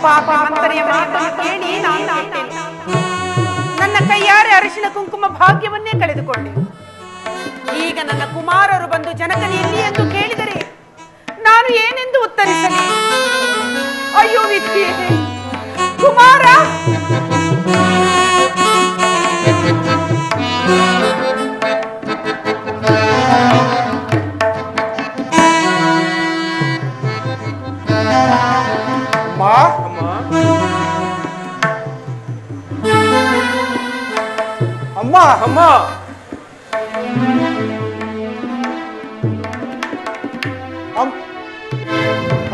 ಪಾಪ ಮಂತನೆಯ ಮಾತನ್ನು ಕೇಳಿ ನಾನು ಕೆಟ್ಟೆನು. ನನ್ನ ಕೈಯಾರೆ ಅರಿಶಿನ ಕುಂಕುಮ ಭಾಗ್ಯವನ್ನೇ ಕಳೆದುಕೊಂಡೆ. ಈಗ ನನ್ನ ಕುಮಾರರು ಬಂದು ಜನಕನೇ ಎಲ್ಲಿ ಎಂದು ಕೇಳಿದರೆ ನಾನು ಏನೆಂದು ಉತ್ತರಿಸಲಿ? ಅಯ್ಯೋ ವಿಧಿಯೇ, ಕುಮಾರ ಅಮ್ಮ ಅಮ್ಮ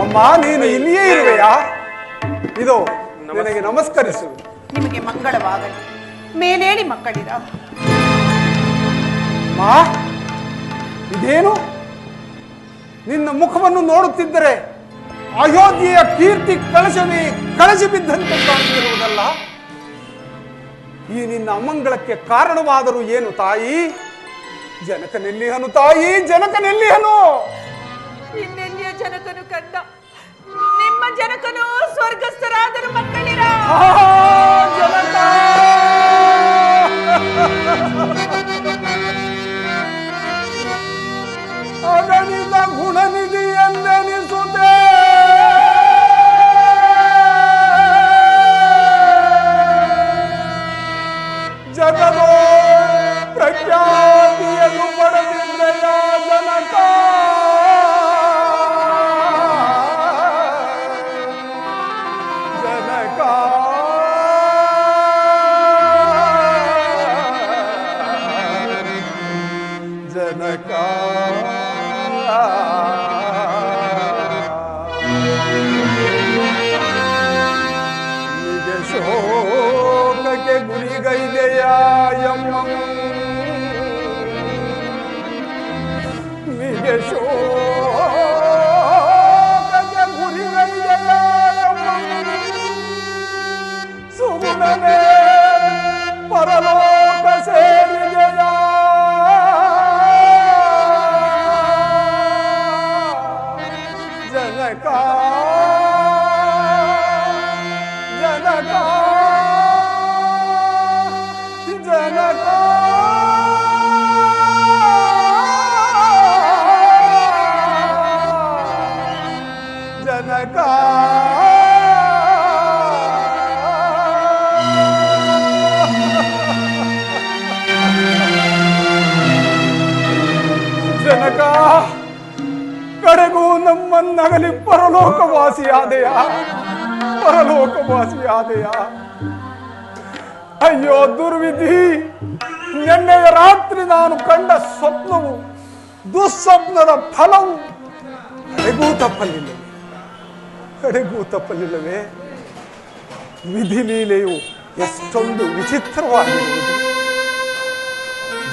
ಅಮ್ಮ, ನೀನು ಇಲ್ಲಿಯೇ ಇರುವೆಯಾ? ಇದು ನನಗೆ ನಮಸ್ಕರಿಸು. ನಿಮಗೆ ಮಂಗಳವಾಗಲಿ. ಮೇಲೇಳಿ ಮಕ್ಕಳಿರ. ಮಾ, ಇದೇನು? ನಿನ್ನ ಮುಖವನ್ನು ನೋಡುತ್ತಿದ್ದರೆ ಅಯೋಧ್ಯೆಯ ಕೀರ್ತಿ ಕಳಶವೇ ಕಳಚಿ ಬಿದ್ದಂತೆ ಕಾಣುತ್ತಿರುವುದಲ್ಲ. ಈ ನಿನ್ನ ಅಮಂಗಳಕ್ಕೆ ಕಾರಣವಾದರೂ ಏನು ತಾಯಿ? ಜನಕನೆಲ್ಲಿಹನು ತಾಯಿ, ಜನಕನೆಲ್ಲಿಹನು? ಇನ್ನೆಲ್ಲಿಯ ಜನಕನು ಕಂಡ? ನಿಮ್ಮ ಜನಕನು ಸ್ವರ್ಗಸ್ಥರಾದರು ಮಕ್ಕಳಿರ. ಜನಕ ಅಗಣಿತ ಗುಣನಿಧಿ ಎಂದೆನಿಸುತ್ತೆ. ಜಗದೋ ಪ್ರಖ್ಯಾತಿಯನ್ನು ಪಡೆದಿದ್ದೆಯ ಜನಕ. ಜನಕ ಜನಕ ನಿಜ ಶೋಕಕ್ಕೆ ಗುರಿಗೈದೆಯ ಯಮ್ಮ. ನಿಜ ಶೋಕಕ್ಕೆ ಗುರಿಗೈದೆಯ ಯಮ್ಮ. ಸುಗುಣನೇ ಪರಲೋಕ ಸೇರಿದೆಯ. ಜನಕ ಜನಕ ಜನಕ ಜನಕ ಜನಕ, ಕಡೆಗೂ ನಮ್ಮನ್ನಗಲಿ ಪರಲೋಕವಾಸಿಯಾದೆಯ, ಪರಲೋಕವಾಸಿಯಾದೆಯ. ಅಯ್ಯೋ ದುರ್ವಿಧಿ, ನಿನ್ನೆಯ ರಾತ್ರಿ ನಾನು ಕಂಡ ಸ್ವಪ್ನವು ದುಸ್ವಪ್ನದ ಫಲವು ಕಡೆಗೂ ತಪ್ಪಲಿಲ್ಲವೇ? ಕಡೆಗೂ ತಪ್ಪಲಿಲ್ಲವೇ? ವಿಧಿ ಲೀಲೆಯು ಎಷ್ಟೊಂದು ವಿಚಿತ್ರವಾಗಿರುವುದು.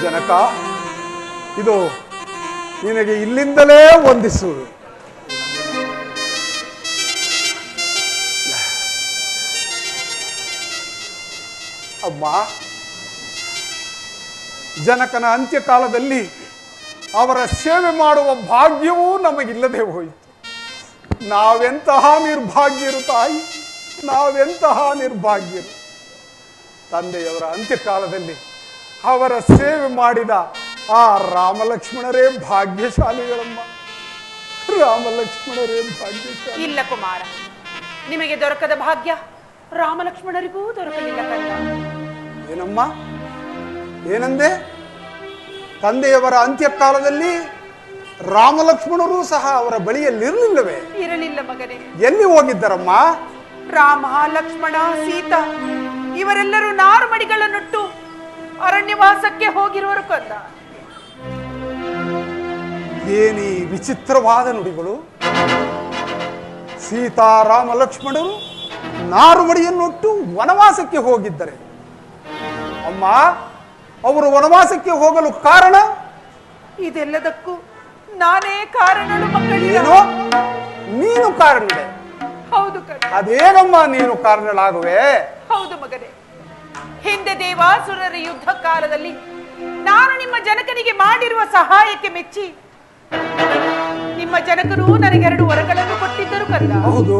ಜನಕ, ಇದು ನಿನಗೆ ಇಲ್ಲಿಂದಲೇ ವಂದಿಸುವುದು. ಅಮ್ಮ, ಜನಕನ ಅಂತ್ಯಕಾಲದಲ್ಲಿ ಅವರ ಸೇವೆ ಮಾಡುವ ಭಾಗ್ಯವೂ ನಮಗಿಲ್ಲದೆ ಹೋಯಿತು. ನಾವೆಂತಹ ನಿರ್ಭಾಗ್ಯರು ತಾಯಿ, ನಾವೆಂತಹ ನಿರ್ಭಾಗ್ಯರು. ತಂದೆಯವರ ಅಂತ್ಯಕಾಲದಲ್ಲಿ ಅವರ ಸೇವೆ ಮಾಡಿದ ಆ ರಾಮಲಕ್ಷ್ಮಣರೇ ಭಾಗ್ಯಶಾಲಿಗಳಮ್ಮ, ರಾಮಲಕ್ಷ್ಮಣರೇ ಭಾಗ್ಯಶಾಲಿ. ಇಲ್ಲ ಕುಮಾರ, ನಿಮಗೆ ದೊರಕದ ಭಾಗ್ಯ ರಾಮಲಕ್ಷ್ಮಣರಿಗೂ ದೊರಕಲಿಲ್ಲ ಕಂದ. ಏನಮ್ಮ, ಏನಂದೆ? ತಂದೆಯವರ ಅಂತ್ಯಕಾಲದಲ್ಲಿ ರಾಮಲಕ್ಷ್ಮಣರು ಸಹ ಅವರ ಬಳಿಯಲ್ಲಿರಲಿಲ್ಲವೇ? ಇರಲಿಲ್ಲ ಮಗನೇ. ಎಲ್ಲಿ ಹೋಗಿದ್ದರಮ್ಮ? ರಾಮ, ಲಕ್ಷ್ಮಣ, ಸೀತಾ ಇವರೆಲ್ಲರೂ ನಾರುಮಡಿಗಳನ್ನುಟ್ಟು ಅರಣ್ಯವಾಸಕ್ಕೆ ಹೋಗಿರುವರು ಕಂದ. ಏನಿ ವಿಚಿತ್ರವಾದ ನುಡಿಗಳು! ಸೀತಾ ರಾಮ ಲಕ್ಷ್ಮಣರು ನಾರುಮಡಿಯನ್ನುಟ್ಟು ವನವಾಸಕ್ಕೆ ಹೋಗಿದ್ದರೆ ಅಮ್ಮ, ಅವರು ವನವಾಸಕ್ಕೆ ಹೋಗಲು ಕಾರಣ? ಇದೆಲ್ಲದಕ್ಕೂ ನಾನೇ ಕಾರಣಳು ಮಕ್ಕಳಿಗೆ. ಏನೋ ನೀನು ಕಾರಣಳೆ? ಹೌದು ಕಣೆ. ಅದೇನಮ್ಮ ನೀನು ಕಾರಣಳಾಗುವೆ? ಹೌದು ಮಗನೇ, ಹಿಂದೆ ದೇವಾಸುರರ ಯುದ್ಧ ಕಾಲದಲ್ಲಿ ನಾನು ನಿಮ್ಮ ಜನಕನಿಗೆ ಮಾಡಿರುವ ಸಹಾಯಕ್ಕೆ ಮೆಚ್ಚಿ ನಿಮ್ಮ ಜನಕರು ನನಗೆ 2 ವರಗಳನ್ನು ಕೊಟ್ಟಿದ್ದರು ಕಂದ. ಹೌದು.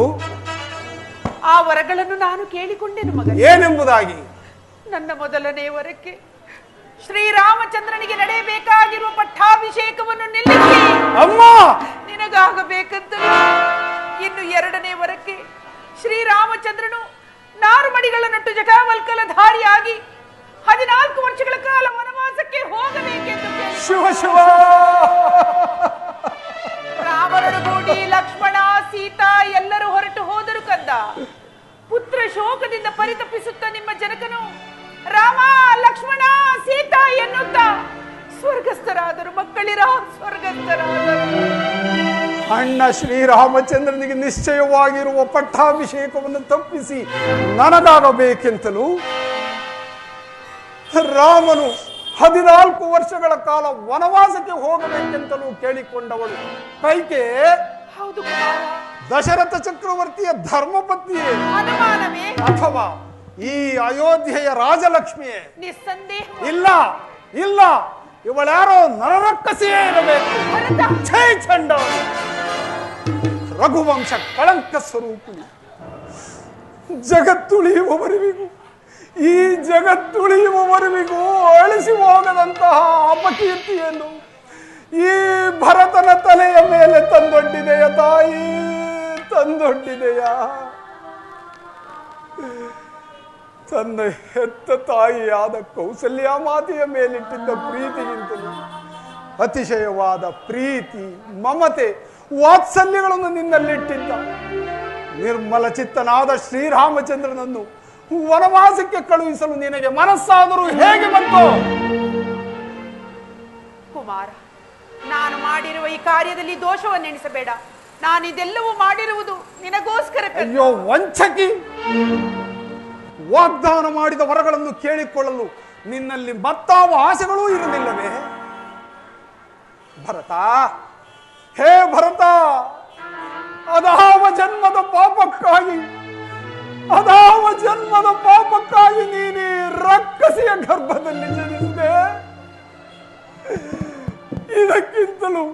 ಆ ಆ ವರಗಳನ್ನು ನಾನು ಕೇಳಿಕೊಂಡೆನು ಮಗ. ಏನೆಂಬುದಾಗಿ? ನನ್ನ ಮೊದಲನೇ ವರಕ್ಕೆ ಶ್ರೀರಾಮಚಂದ್ರನಿಗೆ ನಡೆಯಬೇಕಾಗಿರುವ ಪಟ್ಟಾಭಿಷೇಕವನ್ನು ನಿಲ್ಲಿಸಿ ಅಮ್ಮ ನಿನಗಾಗಬೇಕಂತಲೂ, ಇನ್ನು ಎರಡನೇ ವರಕ್ಕೆ ಶ್ರೀರಾಮಚಂದ್ರನು ನಾರುಮಡಿಗಳನ್ನಟ್ಟು ಜಟಾವಲ್ಕಲಧಾರಿಯಾಗಿ 14 ವರ್ಷಗಳ ಕಾಲ ವನವಾಸಕ್ಕೆ ಹೋಗಬೇಕೆಂದು ಶಿವ ಶಿವ. ರಾಮನೊಡಗೂಡಿ ಲಕ್ಷ್ಮಣ ಸೀತಾ ಎಲ್ಲರೂ ಹೊರಟು ಹೋದರು ಕಂದ. ಪುತ್ರ ಶೋಕದಿಂದ ಪರಿತಪಿಸುತ್ತ ನಿಮ್ಮ ಜನಕನು ರಾಮ ಲಕ್ಷ್ಮಣ ಸೀತಾ ಎನ್ನುತ್ತಾ ಸ್ವರ್ಗಸ್ಥರಾದರು. ಮಕ್ಕಳಿರ ಸ್ವರ್ಗಸ್ಥರಾದರು. ಅಣ್ಣ ಶ್ರೀರಾಮಚಂದ್ರನಿಗೆ ನಿಶ್ಚಯವಾಗಿರುವ ಪಟ್ಟಾಭಿಷೇಕವನ್ನು ತಪ್ಪಿಸಿ ನನಗಾಗಬೇಕೆಂತಲೂ, ರಾಮನು 14 ವರ್ಷಗಳ ಕಾಲ ವನವಾಸಕ್ಕೆ ಹೋಗಬೇಕೆಂತಲೂ ಕೇಳಿಕೊಂಡವಳು ಕೈಕೆ ಹೌದು ಕುಮಾರ. ದಶರಥ ಚಕ್ರವರ್ತಿಯ ಧರ್ಮಪತ್ನಿಯೇ ಅನುಮಾನವೇ? ಅಥವಾ ಈ ಅಯೋಧ್ಯೆಯ ರಾಜಲಕ್ಷ್ಮಿಯೇ? ನಿಸ್ಸಂದೇಹ. ಇಲ್ಲ ಇಲ್ಲ, ಇವಳ್ಯಾರೋ ನರರಕ್ಕಸಿಯೇ ಇರಬೇಕು. ಛೈ ಚಂಡ, ರಘುವಂಶ ಕಳಂಕ ಸ್ವರೂಪಿಣಿ. ಜಗತ್ತುಳಿಯುವವರೆವಿಗೂ, ಈ ಜಗತ್ತುಳಿಯುವವರೆವಿಗೂ ಅಳಿಸಿ ಹೋಗದಂತಹ ಅಪಕೀರ್ತಿಯನ್ನು ಈ ಭರತನ ತಲೆಯ ಮೇಲೆ ತಂದೊಡ್ಡಿದೆಯ ತಾಯಿ, ತಂದೊಡ್ಡಿದೆಯ. ತನ್ನ ಹೆತ್ತ ತಾಯಿಯಾದ ಕೌಸಲ್ಯ ಮಾತೆಯ ಮೇಲಿಟ್ಟಿದ್ದ ಪ್ರೀತಿಗಿಂತಲೂ ಅತಿಶಯವಾದ ಪ್ರೀತಿ, ಮಮತೆ, ವಾತ್ಸಲ್ಯಗಳನ್ನು ನಿನ್ನಲ್ಲಿಟ್ಟಿದ್ದ ನಿರ್ಮಲ ಚಿತ್ತನಾದ ಶ್ರೀರಾಮಚಂದ್ರನನ್ನು ವನವಾಸಕ್ಕೆ ಕಳುಹಿಸಲು ನಿನಗೆ ಮನಸ್ಸಾದರೂ ಹೇಗೆ ಬಂತು? ಕುಮಾರ, ನಾನು ಮಾಡಿರುವ ಈ ಕಾರ್ಯದಲ್ಲಿ ದೋಷವನ್ನೆಣಿಸಬೇಡ. ನಾನಿದೆಲ್ಲವೂ ಮಾಡಿರುವುದು ನಿನಗೋಸ್ಕರ. ಅಯ್ಯೋ ವಂಚಕಿ! ವಾಗ್ದಾನ ಮಾಡಿದ ವರಗಳನ್ನು ಕೇಳಿಕೊಳ್ಳಲು ನಿನ್ನಲ್ಲಿ ಮತ್ತಾವ ಆಸೆಗಳೂ ಇರಲಿಲ್ಲವೇ? ಭರತ, ಹೇ ಭರತ, ಅದಾವ ಜನ್ಮದ ಪಾಪಕ್ಕಾಗಿ, ಅದಾವ ಜನ್ಮದ ಪಾಪಕ್ಕಾಗಿ ನೀನು ರಕ್ಕಸಿಯ ಗರ್ಭದಲ್ಲಿ ಜನಿಸಿದೆ. ಇದಕ್ಕಿಂತಲೂ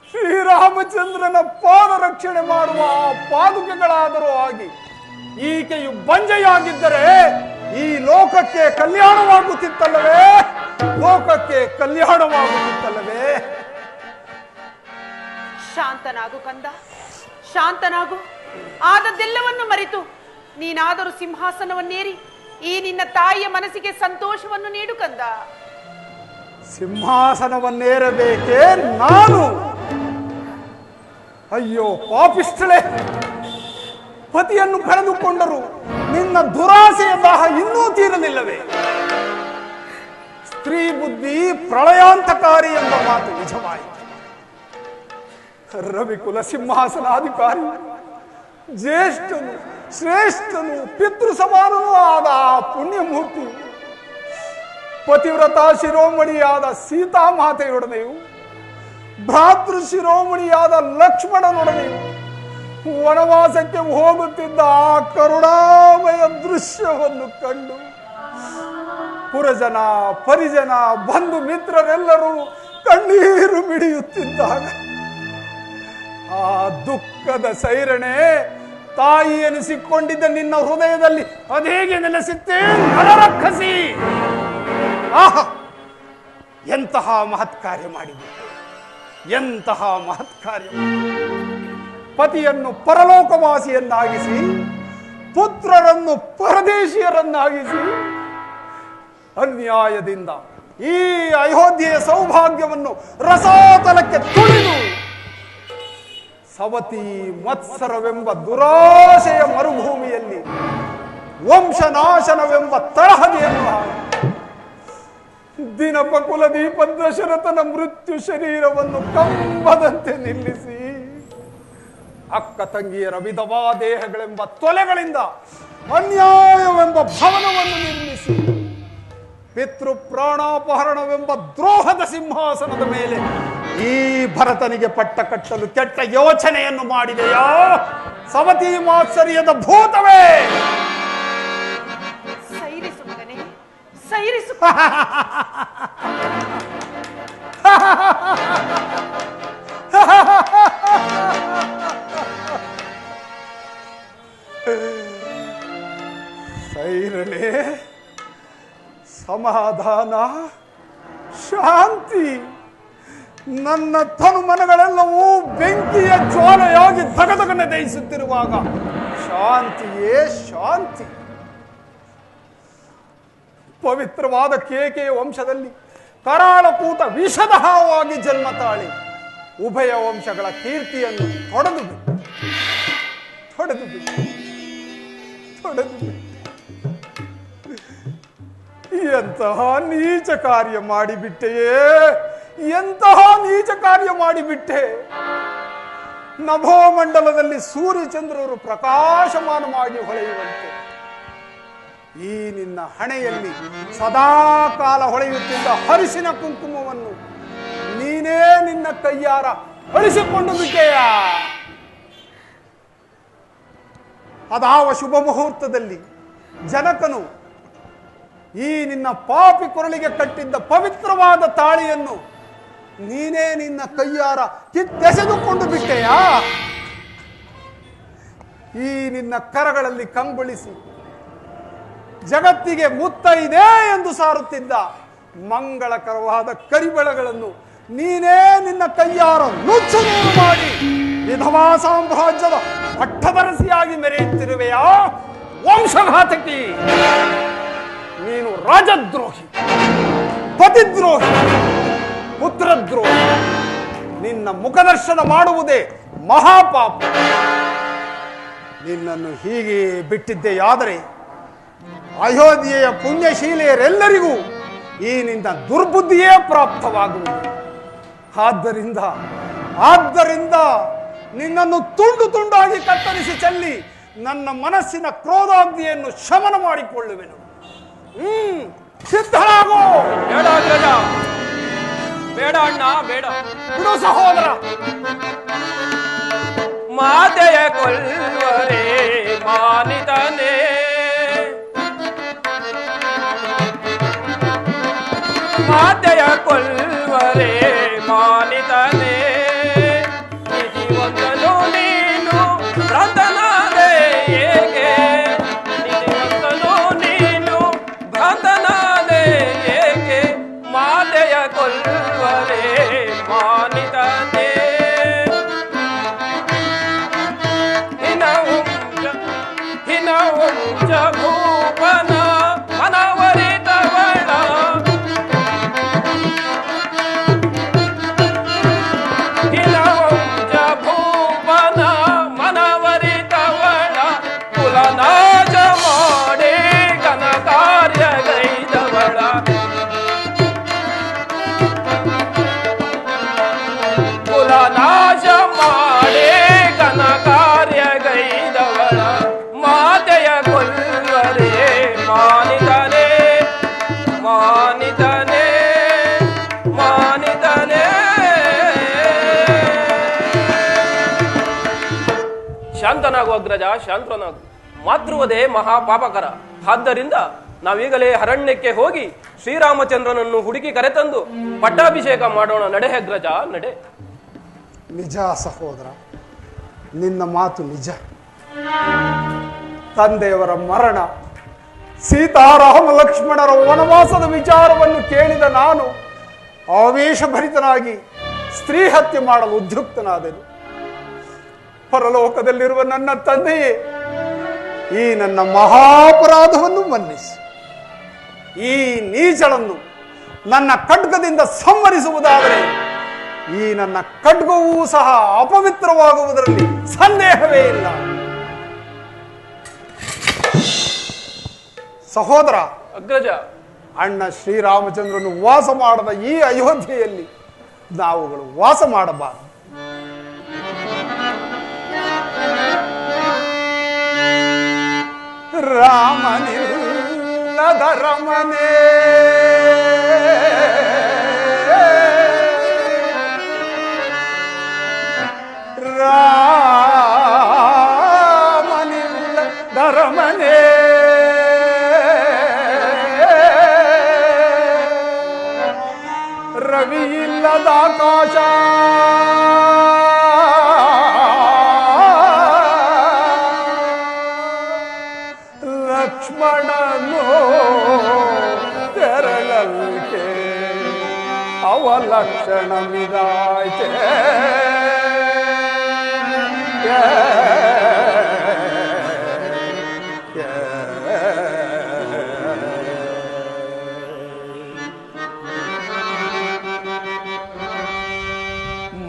ಶ್ರೀರಾಮಚಂದ್ರನ ಪಾದ ರಕ್ಷಣೆ ಮಾಡುವ ಆ ಪಾದುಕೆಗಳಾದರೂ ಆಗಿ ಈಕೆಯು ಬಂಜೆಯಾಗಿದ್ದರೆ ಈ ಲೋಕಕ್ಕೆ ಕಲ್ಯಾಣವಾಗುತ್ತಿತ್ತಲ್ಲವೇ? ಲೋಕಕ್ಕೆ ಕಲ್ಯಾಣವಾಗುತ್ತಿತ್ತಲ್ಲವೇ? ಶಾಂತನಾಗು ಕಂದ, ಶಾಂತನಾಗು. ಆದದ್ದೆಲ್ಲವನ್ನು ಮರೆತು ನೀನಾದರೂ ಸಿಂಹಾಸನವನ್ನೇರಿ ಈ ನಿನ್ನ ತಾಯಿಯ ಮನಸ್ಸಿಗೆ ಸಂತೋಷವನ್ನು ನೀಡು ಕಂದ. ಸಿಂಹಾಸನವನ್ನೇರಬೇಕೇ ನಾನು? ಅಯ್ಯೋ ಪಾಪಿಷ್ಠಳೆ! ಪತಿಯನ್ನು ಕಳೆದುಕೊಂಡರು ನಿನ್ನ ದುರಾಸೆಯ ದಾಹ ಇನ್ನೂ ತೀರಲಿಲ್ಲವೇ? ಸ್ತ್ರೀ ಬುದ್ಧಿ ಪ್ರಳಯಾಂತಕಾರಿ ಎಂಬ ಮಾತು ನಿಜವಾಯಿತು. ರವಿಕುಲ ಸಿಂಹಾಸನಾಧಿಕಾರಿ, ಜ್ಯೇಷ್ಠನು, ಶ್ರೇಷ್ಠನು, ಪಿತೃ ಸಮಾನನೂ ಆದ ಆ ಪುಣ್ಯಮೂರ್ತಿ ಪತಿವ್ರತ ಶಿರೋಮಣಿಯಾದ ಸೀತಾಮಾತೆಯೊಡನೆಯೂ ಭ್ರಾತೃ ಶಿರೋಮಣಿಯಾದ ಲಕ್ಷ್ಮಣನೊಡನೆಯೂ ವನವಾಸಕ್ಕೆ ಹೋಗುತ್ತಿದ್ದ ಆ ಕರುಣಾಮಯ ದೃಶ್ಯವನ್ನು ಕಂಡು ಪುರಜನ, ಪರಿಜನ, ಬಂಧು ಮಿತ್ರರೆಲ್ಲರೂ ಕಣ್ಣೀರು ಮಿಡಿಯುತ್ತಿದ್ದಾಗ ಆ ದುಃಖದ ಸೈರಣೆ ತಾಯಿ ಎನಿಸಿಕೊಂಡಿದ್ದ ನಿನ್ನ ಹೃದಯದಲ್ಲಿ ಅದೇಗೆ ನೆಲೆಸಿತ್ತೇ ನರರಕ್ಕಸಿ? ಆಹಾ, ಎಂತಹ ಮಹತ್ ಕಾರ್ಯ ಮಾಡಿಬಿಟ್ಟೆ, ಎಂತಹ ಮಹತ್ ಕಾರ್ಯ! ಪತಿಯನ್ನು ಪರಲೋಕವಾಸಿಯನ್ನಾಗಿಸಿ, ಪುತ್ರರನ್ನು ಪರದೇಶಿಯರನ್ನಾಗಿಸಿ, ಅನ್ಯಾಯದಿಂದ ಈ ಅಯೋಧ್ಯೆಯ ಸೌಭಾಗ್ಯವನ್ನು ರಸಾತಲಕ್ಕೆ ತುಳಿದು ಸವತಿ ಮತ್ಸರವೆಂಬ ದುರಾಶೆಯ ಮರುಭೂಮಿಯಲ್ಲಿ ವಂಶನಾಶನವೆಂಬ ತಳಹದಿಯನ್ನು ದಿನಪಕುಲ ದೀಪ ದಶರಥನ ಮೃತ್ಯು ಶರೀರವನ್ನು ಕಂಬದಂತೆ ನಿಲ್ಲಿಸಿ ಅಕ್ಕ ತಂಗಿಯರ ವಿಧವಾ ದೇಹಗಳೆಂಬ ತೊಲೆಗಳಿಂದ ಅನ್ಯಾಯವೆಂಬ ಭವನವನ್ನು ನಿರ್ಮಿಸಿ ಪಿತೃ ಪ್ರಾಣಾಪಹರಣವೆಂಬ ದ್ರೋಹದ ಸಿಂಹಾಸನದ ಮೇಲೆ ಈ ಭರತನಿಗೆ ಪಟ್ಟ ಕಟ್ಟಲು ಕೆಟ್ಟ ಯೋಚನೆಯನ್ನು ಮಾಡಿದೆಯಾ ಸವತಿ ಮಾತ್ಸರ್ಯದ ಭೂತವೇ? ಸೈರಿಸು ಮಗನೇ, ಸೈರಿಸು. ಸೈರಳೆ, ಸಮಾಧಾನ, ಶಾಂತಿ. ನನ್ನ ತನುಮನಗಳೆಲ್ಲವೂ ಬೆಂಕಿಯ ಜ್ವಾಲೆಯಾಗಿ ಧಗಧಗನೆ ದಹಿಸುತ್ತಿರುವಾಗ ಶಾಂತಿಯೇ ಶಾಂತಿ. ಪವಿತ್ರವಾದ ಕೇಕೆಯ ವಂಶದಲ್ಲಿ ಕರಾಳಕೂಟ ವಿಷದ ಹಾವಾಗಿ ಜನ್ಮ ತಾಳಿ ಉಭಯ ವಂಶಗಳ ಕೀರ್ತಿಯನ್ನು ತೊಡೆದು ಎಂತಹ ನೀಚ ಕಾರ್ಯ ಮಾಡಿಬಿಟ್ಟೆಯೇ, ಎಂತಹ ನೀಚ ಕಾರ್ಯ ಮಾಡಿಬಿಟ್ಟೆ. ನಭೋಮಂಡಲದಲ್ಲಿ ಸೂರ್ಯಚಂದ್ರರು ಪ್ರಕಾಶಮಾನವಾಗಿ ಹೊಳೆಯುವಂತೆ ಈ ನಿನ್ನ ಹಣೆಯಲ್ಲಿ ಸದಾಕಾಲ ಹೊಳೆಯುತ್ತಿದ್ದ ಹರಿಸಿನ ಕುಂಕುಮವನ್ನು ನೀನೇ ನಿನ್ನ ಕೈಯಾರ ಅಳಿಸಿಕೊಂಡು ಬಿಟ್ಟೆಯ. ಅದಾವ ಶುಭ ಮುಹೂರ್ತದಲ್ಲಿ ಜನಕನು ಈ ನಿನ್ನ ಪಾಪಿ ಕೊರಳಿಗೆ ಕಟ್ಟಿದ್ದ ಪವಿತ್ರವಾದ ತಾಳಿಯನ್ನು ನೀನೇ ನಿನ್ನ ಕೈಯಾರ ಕಿತ್ತೆಸೆದುಕೊಂಡು ಬಿಟ್ಟೆಯಾ. ಈ ನಿನ್ನ ಕರಗಳಲ್ಲಿ ಕಂಗೊಳಿಸಿ ಜಗತ್ತಿಗೆ ಮುತ್ತೈದೆ ಎಂದು ಸಾರುತ್ತಿದ್ದ ಮಂಗಳಕರವಾದ ಕರಿಬೆಳಗಳನ್ನು ನೀನೇ ನಿನ್ನ ಕೈಯಾರ ನುಚ್ಚನೂರು ಮಾಡಿ ವಿಧವಾ ಸಾಮ್ರಾಜ್ಯದ ಪಟ್ಟದರಸಿಯಾಗಿ ಮೆರೆಯುತ್ತಿರುವೆಯಾ. ವಂಶಘಾತಕಿ, ನೀನು ರಾಜದ್ರೋಹಿ, ಪತಿದ್ರೋಹಿ, ಪುತ್ರದ್ರೋಹಿ. ನಿನ್ನ ಮುಖದರ್ಶನ ಮಾಡುವುದೇ ಮಹಾಪಾಪ. ನಿನ್ನನ್ನು ಹೀಗೆ ಬಿಟ್ಟಿದ್ದೆಯಾದರೆ ಅಯೋಧ್ಯೆಯ ಪುಣ್ಯಶೀಲೆಯರೆಲ್ಲರಿಗೂ ಈ ನಿನ್ನ ದುರ್ಬುದ್ಧಿಯೇ ಪ್ರಾಪ್ತವಾಗುವುದು. ಆದ್ದರಿಂದ ನಿನ್ನನ್ನು ತುಂಡು ತುಂಡಾಗಿ ಕತ್ತರಿಸಿ ಚೆಲ್ಲಿ ನನ್ನ ಮನಸ್ಸಿನ ಕ್ರೋಧಾಗ್ನಿಯನ್ನು ಶಮನ ಮಾಡಿಕೊಳ್ಳುವೆನು. ಸಿದ್ಧರಾಗೋ. ಬೇಡ ಅಗ್ರಜ, ಬೇಡ ಅಣ್ಣ, ಬೇಡ. ಬಿಡು ಸಹೋದರ. ಮಾತೆಯ ಕೊಲ್ವರೇ ಮಾನಿತನೇ, ಮಾತೆಯ ಕೊಲ್ವರೇ ಮಾನಿತನೇ. ನಿಧಿವಂತನು ನೀನು ಭ್ರಾಂತನಾದೆ ಏಕೆ, ನಿಧಿವಂತನು ನೀನು ಭ್ರಾಂತನಾದೆ ಏಕೆ. ಮಾತೆಯ ಕೊಲ್ವರೇ ಮಾನಿತನೇ. ಹಿನವಂಶ ಭೂಪನ ಮನವರಿತವಳ, ಹಿನವಂಶ ಭೂಪನ ಮನವರಿತವಳ. ಕುಲನಾಶ ಮಾಡಿ ಘನ ಕಾರ್ಯಗೈದವಳ, ಕುಲನಾಶ ಮಾಡಿ ಘನ ಕಾರ್ಯಗೈದವಳ. ಮಾತೆಯ ಕೊಲ್ವರೇ ಮಾನಿತನೇ, ಮಾನಿತನೇ, ಮಾನಿತನೇ. ಶಾಂತನಾಗು ಅಗ್ರಜ, ಶಾಂತನಾಗು. ಮಾತೃವಧೆ ಮಹಾಪಾಪಕರ. ಆದ್ದರಿಂದ ನಾವೀಗಲೇ ಅರಣ್ಯಕ್ಕೆ ಹೋಗಿ ಶ್ರೀರಾಮಚಂದ್ರನನ್ನು ಹುಡುಕಿ ಕರೆತಂದು ಪಟ್ಟಾಭಿಷೇಕ ಮಾಡೋಣ. ನಡೆ ಅಗ್ರಜ, ನಡೆ. ನಿಜ ಸಹೋದರ, ನಿನ್ನ ಮಾತು ನಿಜ. ತಂದೆಯವರ ಮರಣ, ಸೀತಾರಾಮ ಲಕ್ಷ್ಮಣರ ವನವಾಸದ ವಿಚಾರವನ್ನು ಕೇಳಿದ ನಾನು ಆವೇಶಭರಿತನಾಗಿ ಸ್ತ್ರೀ ಹತ್ಯೆ ಮಾಡಲು ಉದ್ಯುಕ್ತನಾದೆನು. ಪರಲೋಕದಲ್ಲಿರುವ ನನ್ನ ತಂದೆಯೇ, ಈ ನನ್ನ ಮಹಾಪರಾಧವನ್ನು ಮನ್ನಿಸಿ ಈ ನೀಚಳನ್ನು ನನ್ನ ಖಡ್ಗದಿಂದ ಸಂಹರಿಸುವುದಾದರೆ ಈ ನನ್ನ ಖಡ್ಗವೂ ಸಹ ಅಪವಿತ್ರವಾಗುವುದರಲ್ಲಿ ಸಂದೇಹವೇ ಇಲ್ಲ. ಸಹೋದರ ಅಗ್ರಜ, ಅಣ್ಣ ಶ್ರೀರಾಮಚಂದ್ರನು ವಾಸ ಮಾಡದ ಈ ಅಯೋಧ್ಯೆಯಲ್ಲಿ ನಾವುಗಳು ವಾಸ ಮಾಡಬಾರದು. ರಾಮನಿಲ್ಲದ ರಮನೆ, ರಾಮನಿಲ್ಲದ ರಮನೆ, ರವಿ ಇಲ್ಲದ ಆಕಾಶ, ಲಕ್ಷ್ಮಣನು ತೆರಳಲ್ಕೆ ಅವಲಕ್ಷಣವಿದಾಯ್ತೆ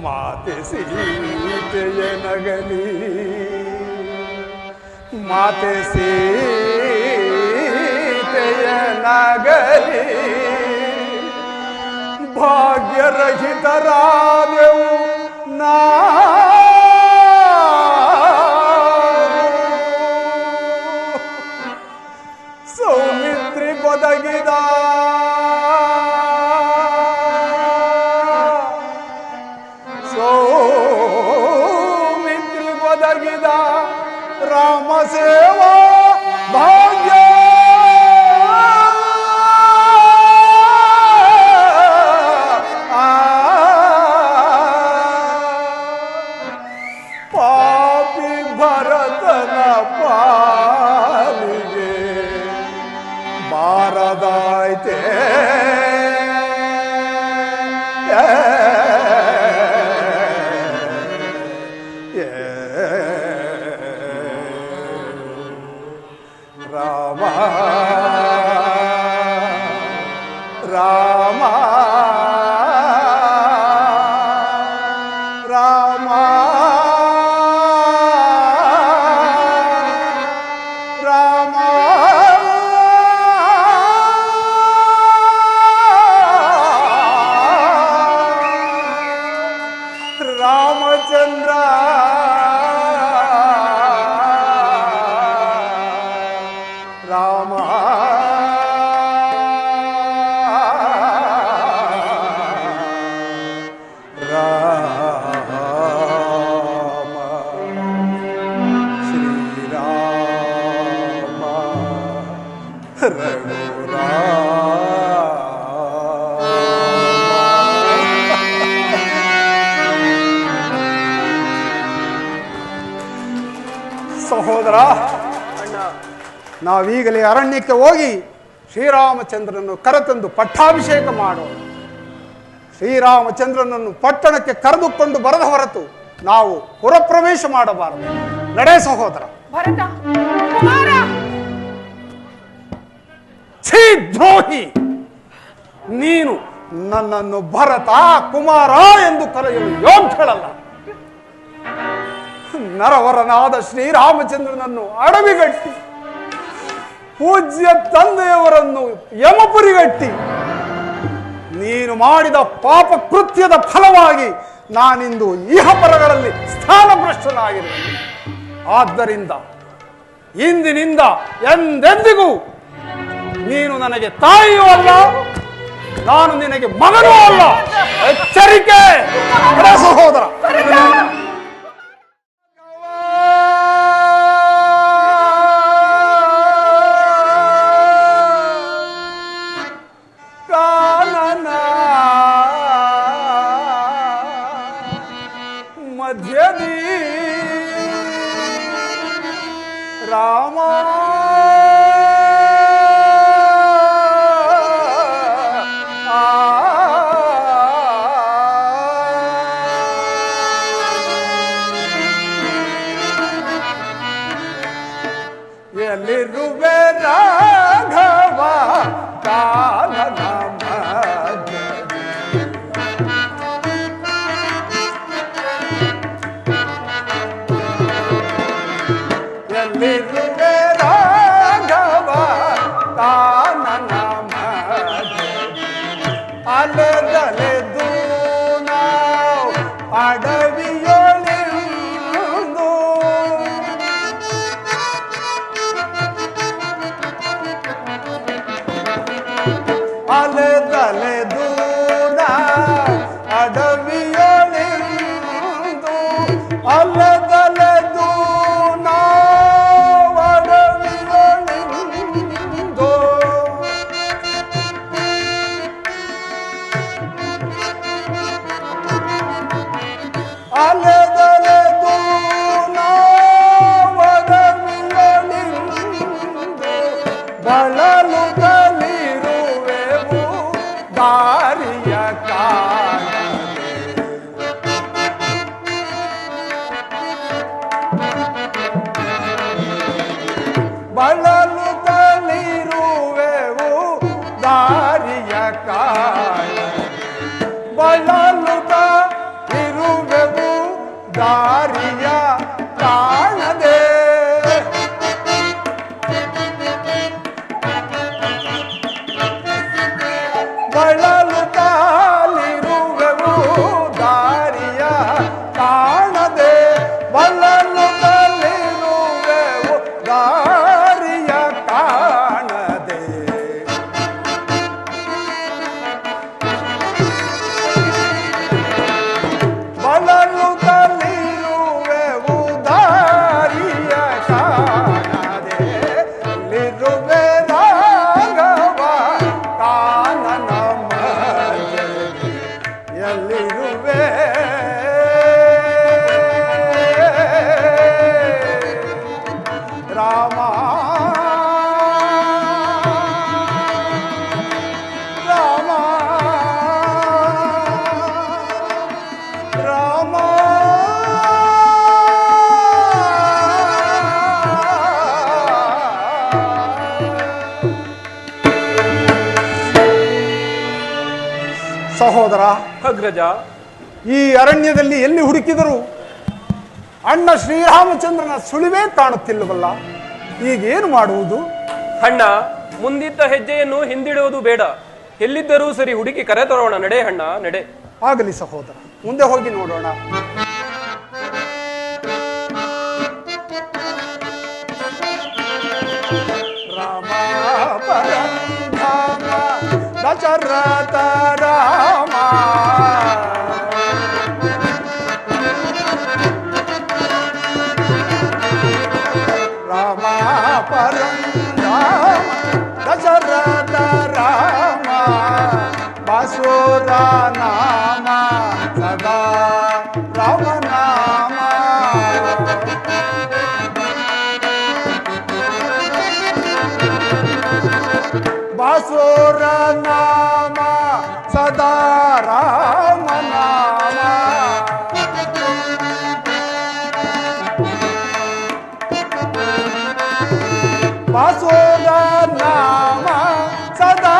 ಮಾತೆ ಸೀತೆಯ ನಗಲಿ ಮಾತೆ ಸೀತೆಯ ನಗಲಿ ಭಾಗ್ಯರಹಿತರಾದೆವು ನಾ ಸೌಮಿತ್ರಿ ಒದಗಿದ ಸೌಮಿತ್ರಿ ಒದಗಿದ ರಾಮ ಸೇವಾ ಭಾಗ್ಯ ಪಾಪಿ ಭರತನ ಪಾಲಿಗೆ ಬಾರದಾಯ್ತೆ ರಾಮ ರಾಮ ರಾಮ ರಾಮ ರಾಮಚಂದ್ರ ರಾಮ ರಾಮ ಶ್ರೀರಾಮ ಸಹೋದರ, ಅಣ್ಣ, ನಾವೀಗಲೇ ಅರಣ್ಯಕ್ಕೆ ಹೋಗಿ ಶ್ರೀರಾಮಚಂದ್ರನನ್ನು ಕರೆತಂದು ಪಟ್ಟಾಭಿಷೇಕ ಮಾಡೋಣ. ಶ್ರೀರಾಮಚಂದ್ರನನ್ನು ಪಟ್ಟಣಕ್ಕೆ ಕರೆದುಕೊಂಡು ಬರದ ಹೊರತು ನಾವು ಪುರಪ್ರವೇಶ ಮಾಡಬಾರದು. ನಡೆ ಸಹೋದರ. ಭರತ ಕುಮಾರ, ಛೀ ದ್ರೋಹಿ! ನೀನು ನನ್ನನ್ನು ಭರತ ಕುಮಾರ ಎಂದು ಕರೆಯಲು ಯೋಗ್ಯಳಲ್ಲ. ನರವರನಾದ ಶ್ರೀರಾಮಚಂದ್ರನನ್ನು ಅಡವಿಗಟ್ಟಿ ಪೂಜ್ಯ ತಂದೆಯವರನ್ನು ಯಮಪುರಿಗಟ್ಟಿ ನೀನು ಮಾಡಿದ ಪಾಪ ಕೃತ್ಯದ ಫಲವಾಗಿ ನಾನಿಂದು ಇಹಪರಗಳಲ್ಲಿ ಸ್ಥಾನಭ್ರಷ್ಟನಾಗಿರುವೆ. ಆದ್ದರಿಂದ ಇಂದಿನಿಂದ ಎಂದೆಂದಿಗೂ ನೀನು ನನಗೆ ತಾಯಿಯೂ ಅಲ್ಲ, ನಾನು ನಿನಗೆ ಮಗನೂ ಅಲ್ಲ. ಎಚ್ಚರಿಕೆ ಸಹೋದರ. ಮಧ್ಯದಿ ರಾಮ ಎಲ್ಲಿರುವೆ ರಾಘವ ಕಾನನ ಎಲ್ಲಿರುವೆ ರಾಘವ ಕಾನನ ಅಲೆದಲೆದು ನಾವು ಅಡವಿಯೊಳಿಂದು ಅಲೆದಲೆದು ನಾವು ಅಡವಿಯೊಳಿಂದು ಅಲೆದಲೆದು ನಾವು ಅಡವಿಯೊಳಿಂದು ಅಲೆದಲೆದು ನಾವು ಅಡವಿಯೊಳಿಂದು ಬಳಲು ತಲಿರುವೆವು ದಾರಿಯ ಕಾಣದೆ ಬಳಲು ತಲಿರುವೆವು ದಾರಿಯ ಕಾಣದೆ ಬಳಲು ತಾಲಿರುವೆವು ದಾರಿಯ ಕಾಣದೆ ಬಳಲು ತಲಿರುವೆವು ದಾರಿಯ ಕಾಣದೆ ಬಳಲು ತಲಿರುವೆವು ದಾರಿಯ ಕಾಣದೆ ಲಿರುವೆ ರಾಘವ ಕಾನನ ಎಲ್ಲಿರುವೆ ರಾಮ ರಾಮ ರಾಮ ಸಹೋದರ ಅಗ್ರಜ, ಈ ಅರಣ್ಯದಲ್ಲಿ ಎಲ್ಲಿ ಹುಡುಕಿದರು ಅಣ್ಣ ಶ್ರೀರಾಮಚಂದ್ರನ ಸುಳಿವೇ ಕಾಣುತ್ತಿಲ್ಲವಲ್ಲ. ಈಗೇನು ಮಾಡುವುದು? ಅಣ್ಣ, ಮುಂದಿದ್ದ ಹೆಜ್ಜೆಯನ್ನು ಹಿಂದಿಡುವುದು ಬೇಡ. ಎಲ್ಲಿದ್ದರೂ ಸರಿ ಹುಡುಕಿ ಕರೆತರೋಣ. ನಡೆ ಅಣ್ಣ, ನಡೆ. ಆಗಲಿ ಸಹೋದರ, ಮುಂದೆ ಹೋಗಿ ನೋಡೋಣ. ರಾಮ ಪರಂಧಾಮ ದಶರಥ ರಾಮ ರಾಮ ಪರಂಧಾಮ ದಶರಥ ರಾಮ ಬಾಸುರ ನಾಮ ಸದಾ ರಾಮ ನಾಮ ಬಾಸುರ ನಾಮ ಸದಾ ರಾಮ ನಾಮ ಬಾಸುರ ನಾಮ ಸದಾ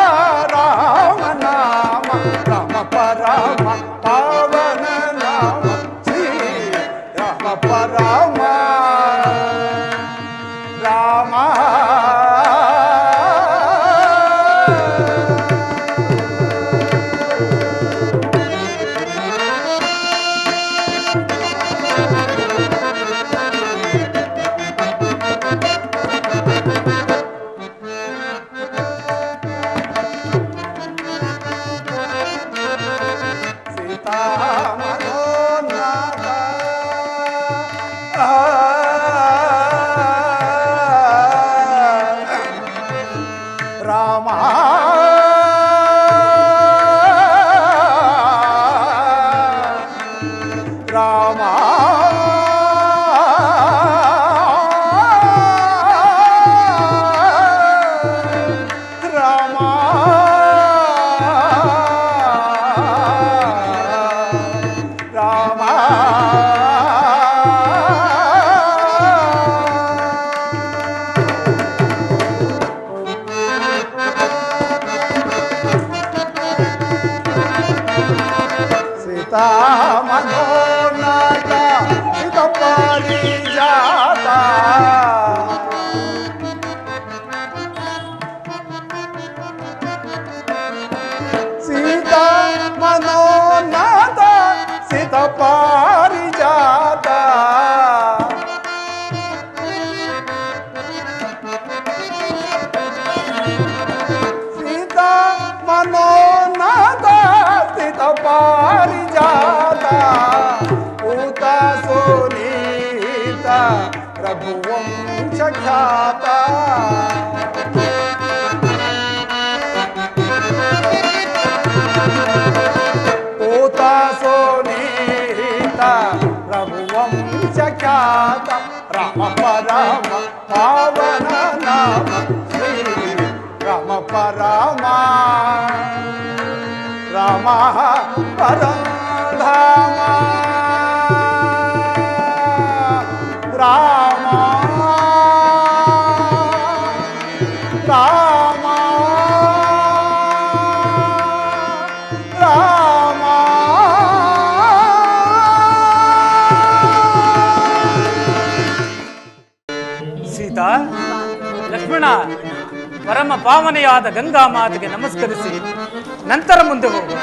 ರಾಮ ನಾಮ ರಾಮ ಪರಮ ಪಾವನ ನಾಮ ಶ್ರೀ ರಾಮ ಪರಮ ರಾಮ ರಾಮ ರಾಮ ರಾಮ ರಾಮ ಸೀತಾ ಮನೋನಾಥ ಸಿತ ಪಾರಿಜಾತ ಸೀತಾ ಮನೋನಾಥ ಸಿತ ಪಾರಿಜಾತ ಸೀತಾ ಮನೋನಾಥ ಸಿತ ಪಾರಿಜಾತ ಊತ ಸೋನೀತ ರಘುವಂಶ ಖ್ಯಾತ ಊತ ಸೋನೀತ ರಘುವಂಶ ಖ್ಯಾತ ರಾಮ ಪರಮ ಪಾವನ ನಾಮ ಶ್ರೀ ರಾಮ ಪರಮ ರಾಮ ಪರಂಧಾಮ ರಾಮ ಸೀತಾ. ಲಕ್ಷ್ಮಣ, ಪರಮ ಪಾವನೆಯಾದ ಗಂಗಾ ಮಾತೆಗೆ ನಮಸ್ಕರಿಸಿ ನಂತರ ಮುಂದೆ ಹೋಗೋಣ.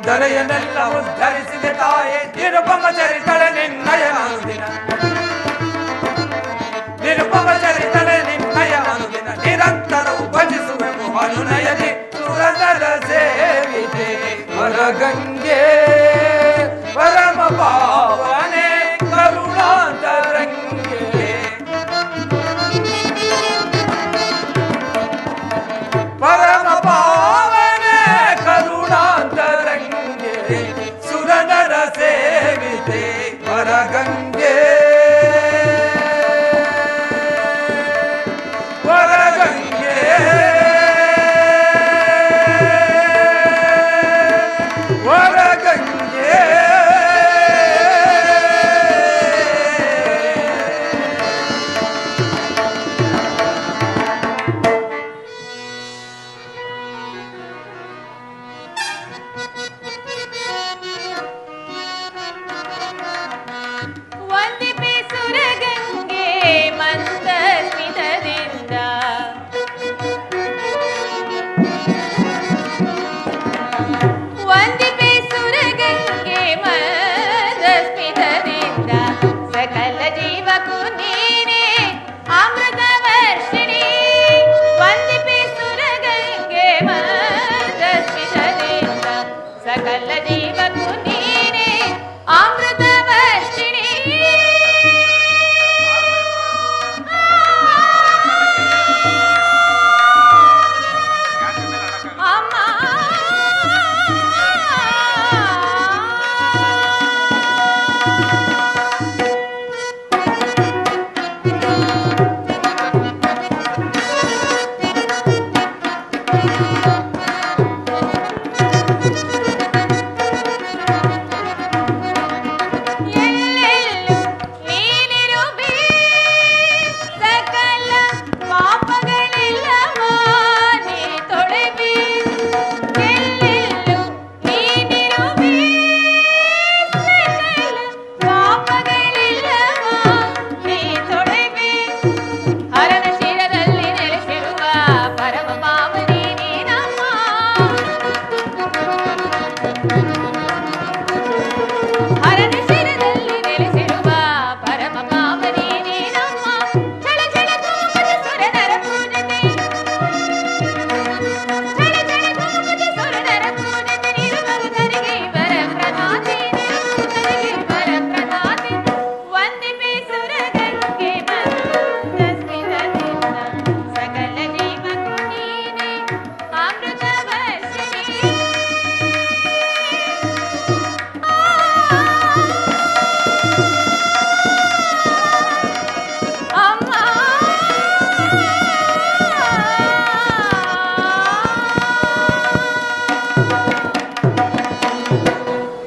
ದರೆಯನ್ನೆಲ್ಲ ಉದ್ಧರಿಸಿದ ತಾಯೇ, ನಿರುಪಮ ಚರಿತಳೆ ನಿನ್ನಯ ಅನುದಿನ, ನಿರುಪಮ ಚರಿತಳೆ ನಿನ್ನಯ ಅನುದಿನ, ನಿರಂತರವು ಭಜಿಸುವೆವು ಅನುನಯದಿ ಸುರನರ ಸೇವಿತೆ ವರಗಂಗೆ ಪರಮ ಪಾವನೆ ಕರುಣಾಂತರಂಗೆ. ಪರಮ ಪಾವನೆ ಕರುಣಾಂತರಂಗೆ ಸುರನರ ಸೇವಿತೆ ವರಗಂಗೆ ವರಗಂಗೆ ವರಗಂಗೆ. ವಂದಿಪೆ ಸುರಗಂಗೆ ಮಂದ ಸ್ಮಿತದಿಂದ, ವಂದಿಪೆ ಸುರಗಂಗೆ ಮಂದ ಸ್ಮಿತದಿಂದ, ಸಕಲ ಜೀವಕ್ಕೂ ನೀನೇ ಅಮೃತ ವರ್ಷಿಣಿ. ವಂದಿಪೆ ಸುರಗಂಗೆ ಮಂದ ಸ್ಮಿತದಿಂದ, ಸಕಲ ಜೀವಕ್ಕೂ ನೀನೇ ಅಮೃತ ವರ್ಷಿಣಿ. ಅಮ್ಮ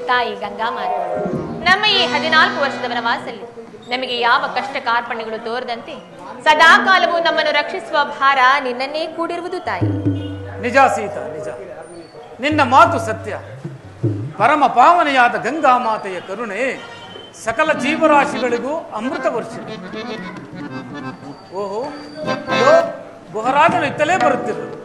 ತಾಯಿ ಗಂಗಾಮಾತೆ, ನಮ್ಮ ಈ 14 ವರ್ಷದ ವನವಾಸಲ್ಲಿ ನಮಗೆ ಯಾವ ಕಷ್ಟ ಕಾರ್ಪಣ್ಯಗಳು ತೋರದಂತೆ ಸದಾ ಕಾಲವೂ ನಮ್ಮನ್ನು ರಕ್ಷಿಸುವ ಭಾರ ನಿನ್ನನ್ನೇ ಕೂಡಿರುವುದು ತಾಯಿ. ನಿಜ ಸೀತಾ, ನಿಜ. ನಿನ್ನ ಮಾತು ಸತ್ಯ. ಪರಮ ಪಾವನೆಯಾದ ಗಂಗಾ ಮಾತೆಯ ಕರುಣೆ ಸಕಲ ಜೀವರಾಶಿಗಳಿಗೂ ಅಮೃತ ವರ್ಷಿಣಿ. ಓಹೋ, ಗುಹರಾಜನು ಇತ್ತಲೇ ಬರುತ್ತಿರುವುದು.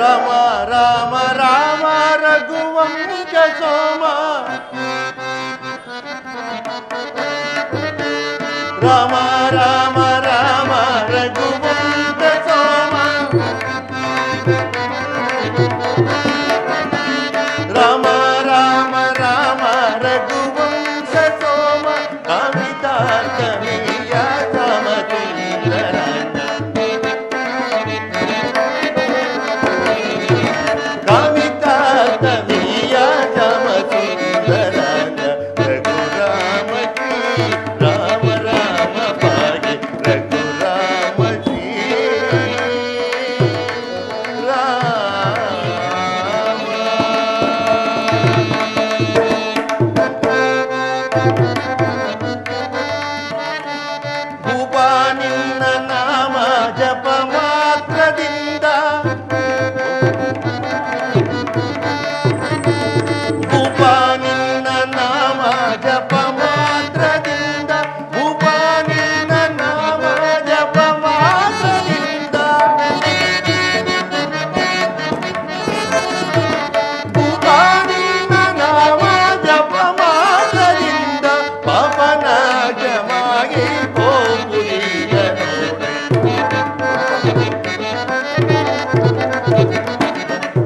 ರಾಮ ರಾಮ ರಾಮ ರಘುವಂಶ ಸೋಮ, ರಾಮ ರಾಮ ರಾಮ ರಘುವಂಶ ಸೋಮ, ರಾಮ ರಾಮ ರಾಮ ರಘುವಂಶ ಸೋಮ, ಕವಿತಾ ಕವಿಯ ಸಮತುಂದರ, ಕವಿತಾ ಕವಿಯ ಸಮತುಂದರ, ರಘುರಾಮ ಶ್ರೀ ರಾಮ ರಾಮ ಪಾಗಿ, ರಘುರಾಮ ಶ್ರೀ ಭೂಪ ನಿನ್ನ ನಾಮ ಜಪ ಮಾತ್ರದಿಂದ, ಭೂಪ ನಿನ್ನ ನಾಮ ಜಪ ಮಾತ್ರದಿಂದ, ಭೂಪ ನಿನ್ನ ನಾಮ ಜಪ ಮಾತ್ರದಿಂದ, ಭೂಪ ನಿನ್ನ ನಾಮ ಜಪ ಮಾತ್ರದಿಂದ, ಪಾಪನಾಶವಾಗಿ ಹೋಗುವುದಿಲ್ಲ ನೋಡೆ,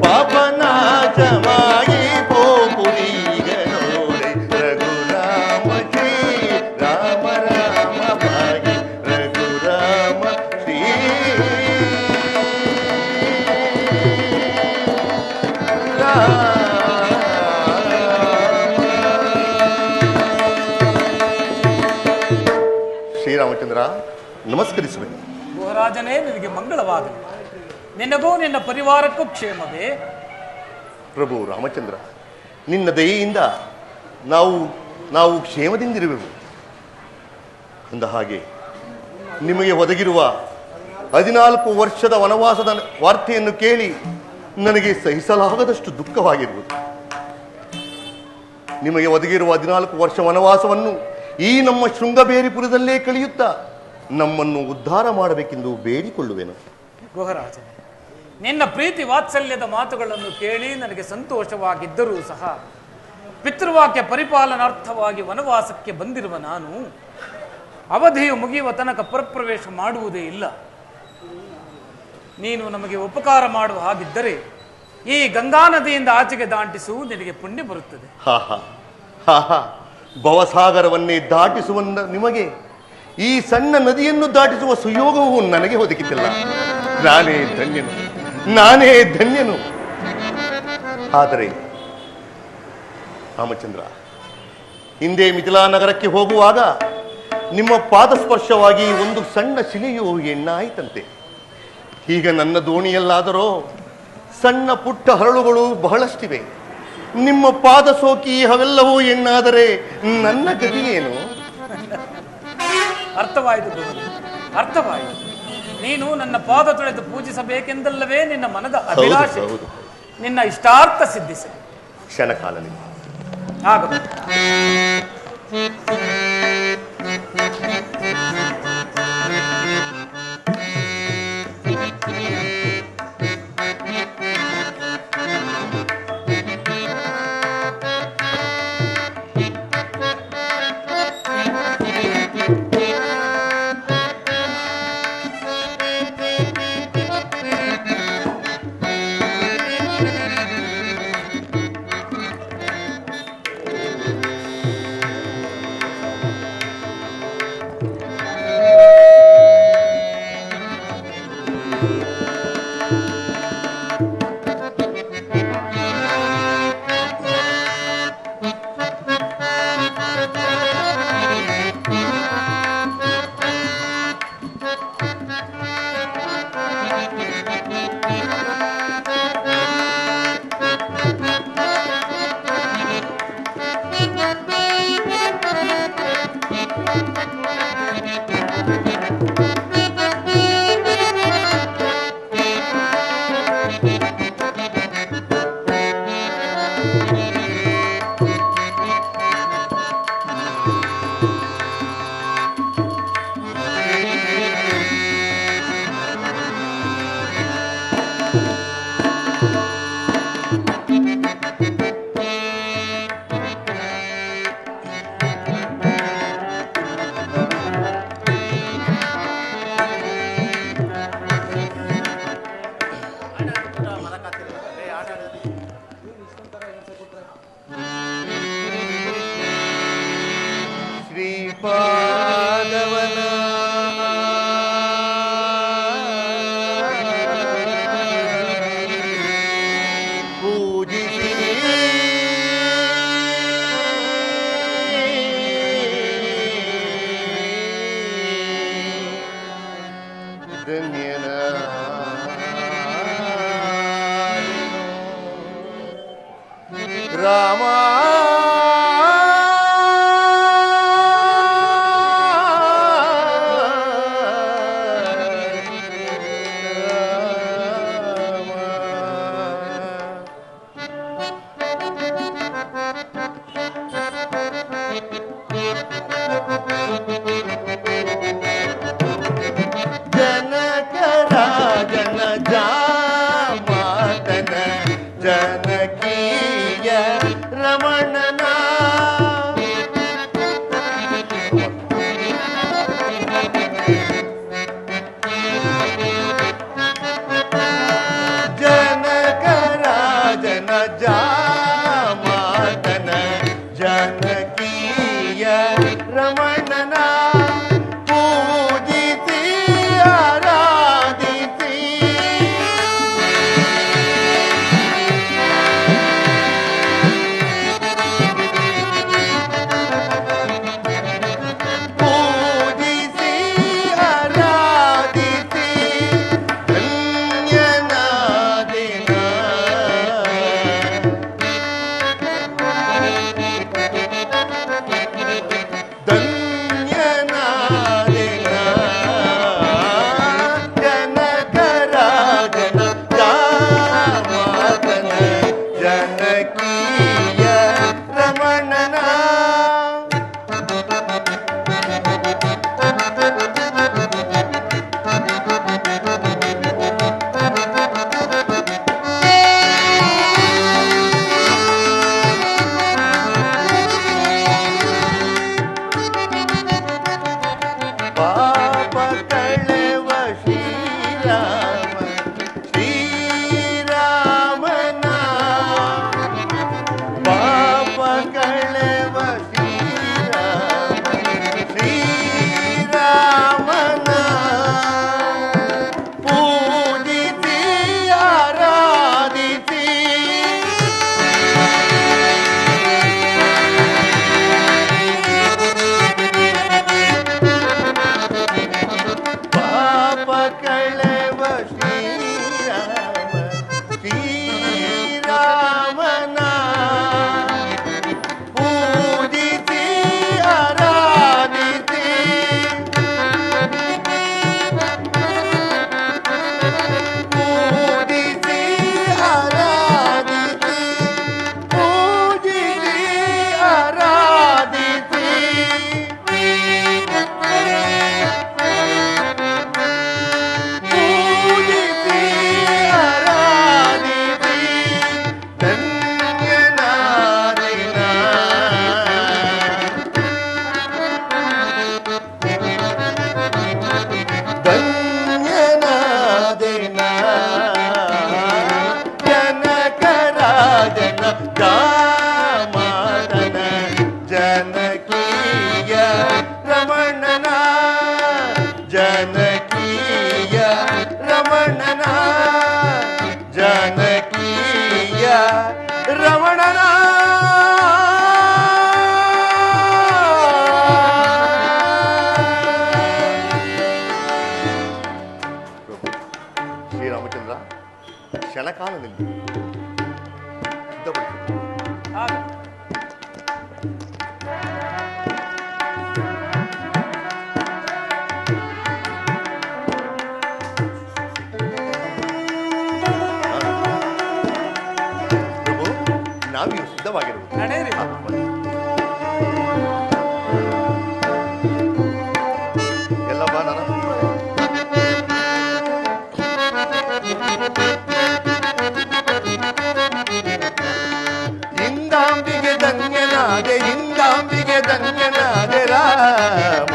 ಪಾಪನಾಶವಾಗಿ ಹೋಗುವುದೀಗ ನೋಡೆ, ರಘುರಾಮ ಶ್ರೀ ರಾಮ ರಾಮ ಭಾಗಿ, ರಘುರಾಮ ಶ್ರೀ ಶ್ರೀರಾಮಚಂದ್ರ, ನಮಸ್ಕರಿಸುವೆ. ಗುಹರಾಜನೇ, ನಿನಗೆ ಮಂಗಳವಾಗಲಿ. ನಿನಗೂ ನಿನ್ನ ಪರಿವಾರಕ್ಕೂ ಕ್ಷೇಮವೇ? ಪ್ರಭು ರಾಮಚಂದ್ರ, ನಿನ್ನ ದಯೆಯಿಂದ ನಾವು ಕ್ಷೇಮದಿಂದಿರುವೆವು. ಅಂದ ಹಾಗೆ ನಿಮಗೆ ಒದಗಿರುವ 14 ವರ್ಷದ ವನವಾಸದ ವಾರ್ತೆಯನ್ನು ಕೇಳಿ ನನಗೆ ಸಹಿಸಲಾಗದಷ್ಟು ದುಃಖವಾಗಿರುವುದು. ನಿಮಗೆ ಒದಗಿರುವ 14 ವರ್ಷ ವನವಾಸವನ್ನು ಈ ನಮ್ಮ ಶೃಂಗಬೇರಿಪುರದಲ್ಲೇ ಕಳೆಯುತ್ತಾ ನಮ್ಮನ್ನು ಉದ್ಧಾರ ಮಾಡಬೇಕೆಂದು ಬೇಡಿಕೊಳ್ಳುವೆನು. ಗುಹರಾಜನೇ, ನಿನ್ನ ಪ್ರೀತಿ ವಾತ್ಸಲ್ಯದ ಮಾತುಗಳನ್ನು ಕೇಳಿ ನನಗೆ ಸಂತೋಷವಾಗಿದ್ದರೂ ಸಹ ಪಿತೃವಾಕ್ಯ ಪರಿಪಾಲನಾರ್ಥವಾಗಿ ವನವಾಸಕ್ಕೆ ಬಂದಿರುವ ನಾನು ಅವಧಿಯು ಮುಗಿಯುವ ತನಕ ಪರಪ್ರವೇಶ ಮಾಡುವುದೇ ಇಲ್ಲ. ನೀನು ನಮಗೆ ಉಪಕಾರ ಮಾಡುವ ಹಾಗಿದ್ದರೆ ಈ ಗಂಗಾ ನದಿಯಿಂದ ಆಚೆಗೆ ದಾಟಿಸು, ನಿನಗೆ ಪುಣ್ಯ ಬರುತ್ತದೆ. ಭವಸಾಗರವನ್ನೇ ದಾಟಿಸುವ ನಿಮಗೆ ಈ ಸಣ್ಣ ನದಿಯನ್ನು ದಾಟಿಸುವ ಸುಯೋಗವು ನನಗೆ ಒದಗಿತಿಲ್ಲ. ನಾನೇ ಧನ್ಯನು. ಆದರೆ ರಾಮಚಂದ್ರ, ಹಿಂದೆ ಮಿಥಿಲಾ ನಗರಕ್ಕೆ ಹೋಗುವಾಗ ನಿಮ್ಮ ಪಾದಸ್ಪರ್ಶವಾಗಿ ಒಂದು ಸಣ್ಣ ಶಿಲೆಯು ಎಣ್ಣಾಯಿತಂತೆ. ಈಗ ನನ್ನ ದೋಣಿಯಲ್ಲಾದರೋ ಸಣ್ಣ ಪುಟ್ಟ ಹರಳುಗಳು ಬಹಳಷ್ಟಿವೆ. ನಿಮ್ಮ ಪಾದ ಸೋಕಿ ಅವೆಲ್ಲವೂ ಎಣ್ಣಾದರೆ ನನ್ನ ಗತಿ ಏನು? ಅರ್ಥವಾಯಿತು ಗುರು, ಅರ್ಥವಾಯಿತು. ನೀನು ನನ್ನ ಪಾದ ತೊಳೆದು ಪೂಜಿಸಬೇಕೆಂದಲ್ಲವೇ ನಿನ್ನ ಮನದ ಅಭಿಲಾಷೆ. ನಿನ್ನ ಇಷ್ಟಾರ್ಥ ಸಿದ್ಧಿಸಿ ಕ್ಷಣಕಾಲದಲ್ಲಿ ಆಗಬಹುದು. ಪಾದವನ ಪೂಜಿಸಿ ಧನ್ಯನ ರಾಮ ಜನಕರಾಜನ ಜಾಮಾತನ ಜನಕೀಯ ರಮಣನ ಜನಕರಾಜನ ಜಾಮಾತನ ಜನಕೀಯ ರಮಣನ ಪೂಜಿಸಿ ಆರಾಧಿಸಿ ಪೂಜಿಸಿ ಆರಾಧಿಸಿ ಧನ್ಯನಾದಿನ ಧನ್ಯನಾದಿನ ಜನಕರಾಜನ ಜಾಮಾತನ ಜನಕೀಯ ರಮಣನ ಪಾಪ ಕಳೆವ ಶ್ರೀರಾಮ ಶ್ರೀರಾಮನ ಪಾಪ ಕಳೆವ ಶ್ರೀರಾಮ ಶ್ರೀರಾಮನ ಪೂಜಿಸಿ ಆರಾಧಿಸಿ ಪಾಪ ಕಳೆವ ಶ್ರೀರಾಮ ಶ್ರೀರಾಮನ ಪೂಜಿಸಿ ಆರಾಧಿಸಿ ಪೂಜಿಸಿ ಆರಾಧಿಸಿ ಪೂಜಿಸಿ ಆರಾಧಿಸಿ ಪೂಜಿಸಿ ಆರಾಧಿಸಿ ಧನ್ಯನಾದಿನ ಧನ್ಯನಾದಿನ ಜನಕರಾಜನ ಜಾಮಾತನ ಜನಕೀಯ ರಮಣನ ಜನಕೀಯ ರಮಣನ ಜನಕೀಯ ರಮಣನ ಶ್ರೀರಾಮಚಂದ್ರ ಕ್ಷಣಕಾಲದಲ್ಲಿ ಸಿದ್ಧಪಡಿಸಿತು. ಪ್ರಭು ನಾವೀಗ ಸಿದ್ಧವಾಗಿರುವುದು. ನಡೆಯಿರಿ. ಎಲ್ಲ ಬಾ ನಾನು ಇಂದಾಂಬಿಗೆ ಧನ್ಯನಾದೆ ಇಂದಾಂಬಿಗೆ ಧನ್ಯನಾದೆ ರಾಮ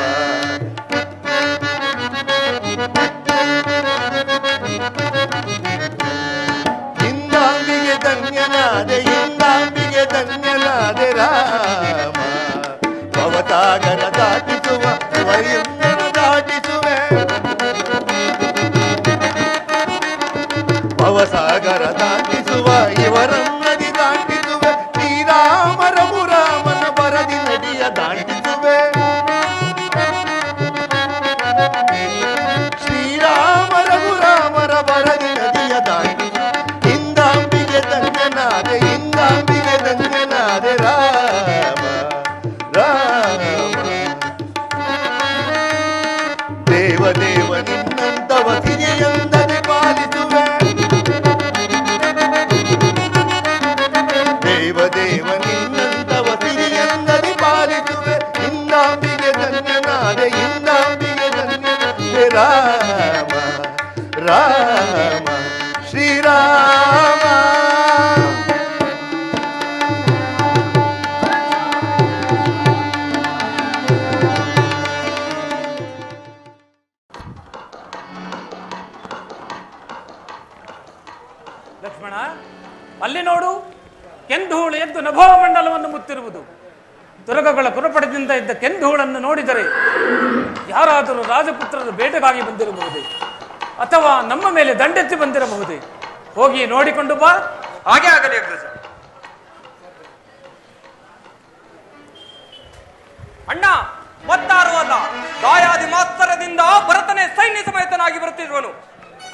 ಇಂದಾಂಬಿಗೆ ಧನ್ಯನಾದೆ ಇಂದಾಂಬಿಗೆ ಧನ್ಯನಾದೆ ರಾಮ ಭವಸಾಗರ ದಾಟಿಸ ದೇವ ನಿನ್ನಂತವ ಸಿರಿಯನ್ನದಿ ಪಾಲಿಸುವೆ ಇಂದಾಂಬಿಗೆ ಧನ್ಯನಾದೆ ಇಂದಾಂಬಿಗೆ ಧನ್ಯನಾದೆ ರಾಮ ರಾಮ ಶ್ರೀರಾಮ. ಲಕ್ಷ್ಮಣ, ಅಲ್ಲಿ ನೋಡು, ಕೆಂಧೂಳು ಎದ್ದು ನಭೋಮಂಡಲವನ್ನು ಮುತ್ತಿರುವುದು. ದುರ್ಗಗಳ ಕುರುಪಡದಿಂದ ಇದ್ದ ಕೆಂಧೂಳನ್ನು ನೋಡಿದರೆ ಯಾರಾದರೂ ರಾಜಪುತ್ರರು ಬೇಟೆಗಾಗಿ ಬಂದಿರಬಹುದೇ, ಅಥವಾ ನಮ್ಮ ಮೇಲೆ ದಂಡೆತ್ತಿ ಬಂದಿರಬಹುದೇ? ಹೋಗಿ ನೋಡಿಕೊಂಡು ಬಾ. ಹಾಗೆ ಆಗಲಿ ಅಗ್ರಜ. ಅಣ್ಣ, ಮತ್ತಾರು ಅಲ್ಲ, ದಾಯಾದಿ ಮಾಸ್ತರದಿಂದ ಭರತನೇ ಸೈನ್ಯ ಸಮೇತನಾಗಿ ಬರುತ್ತಿರುವನು.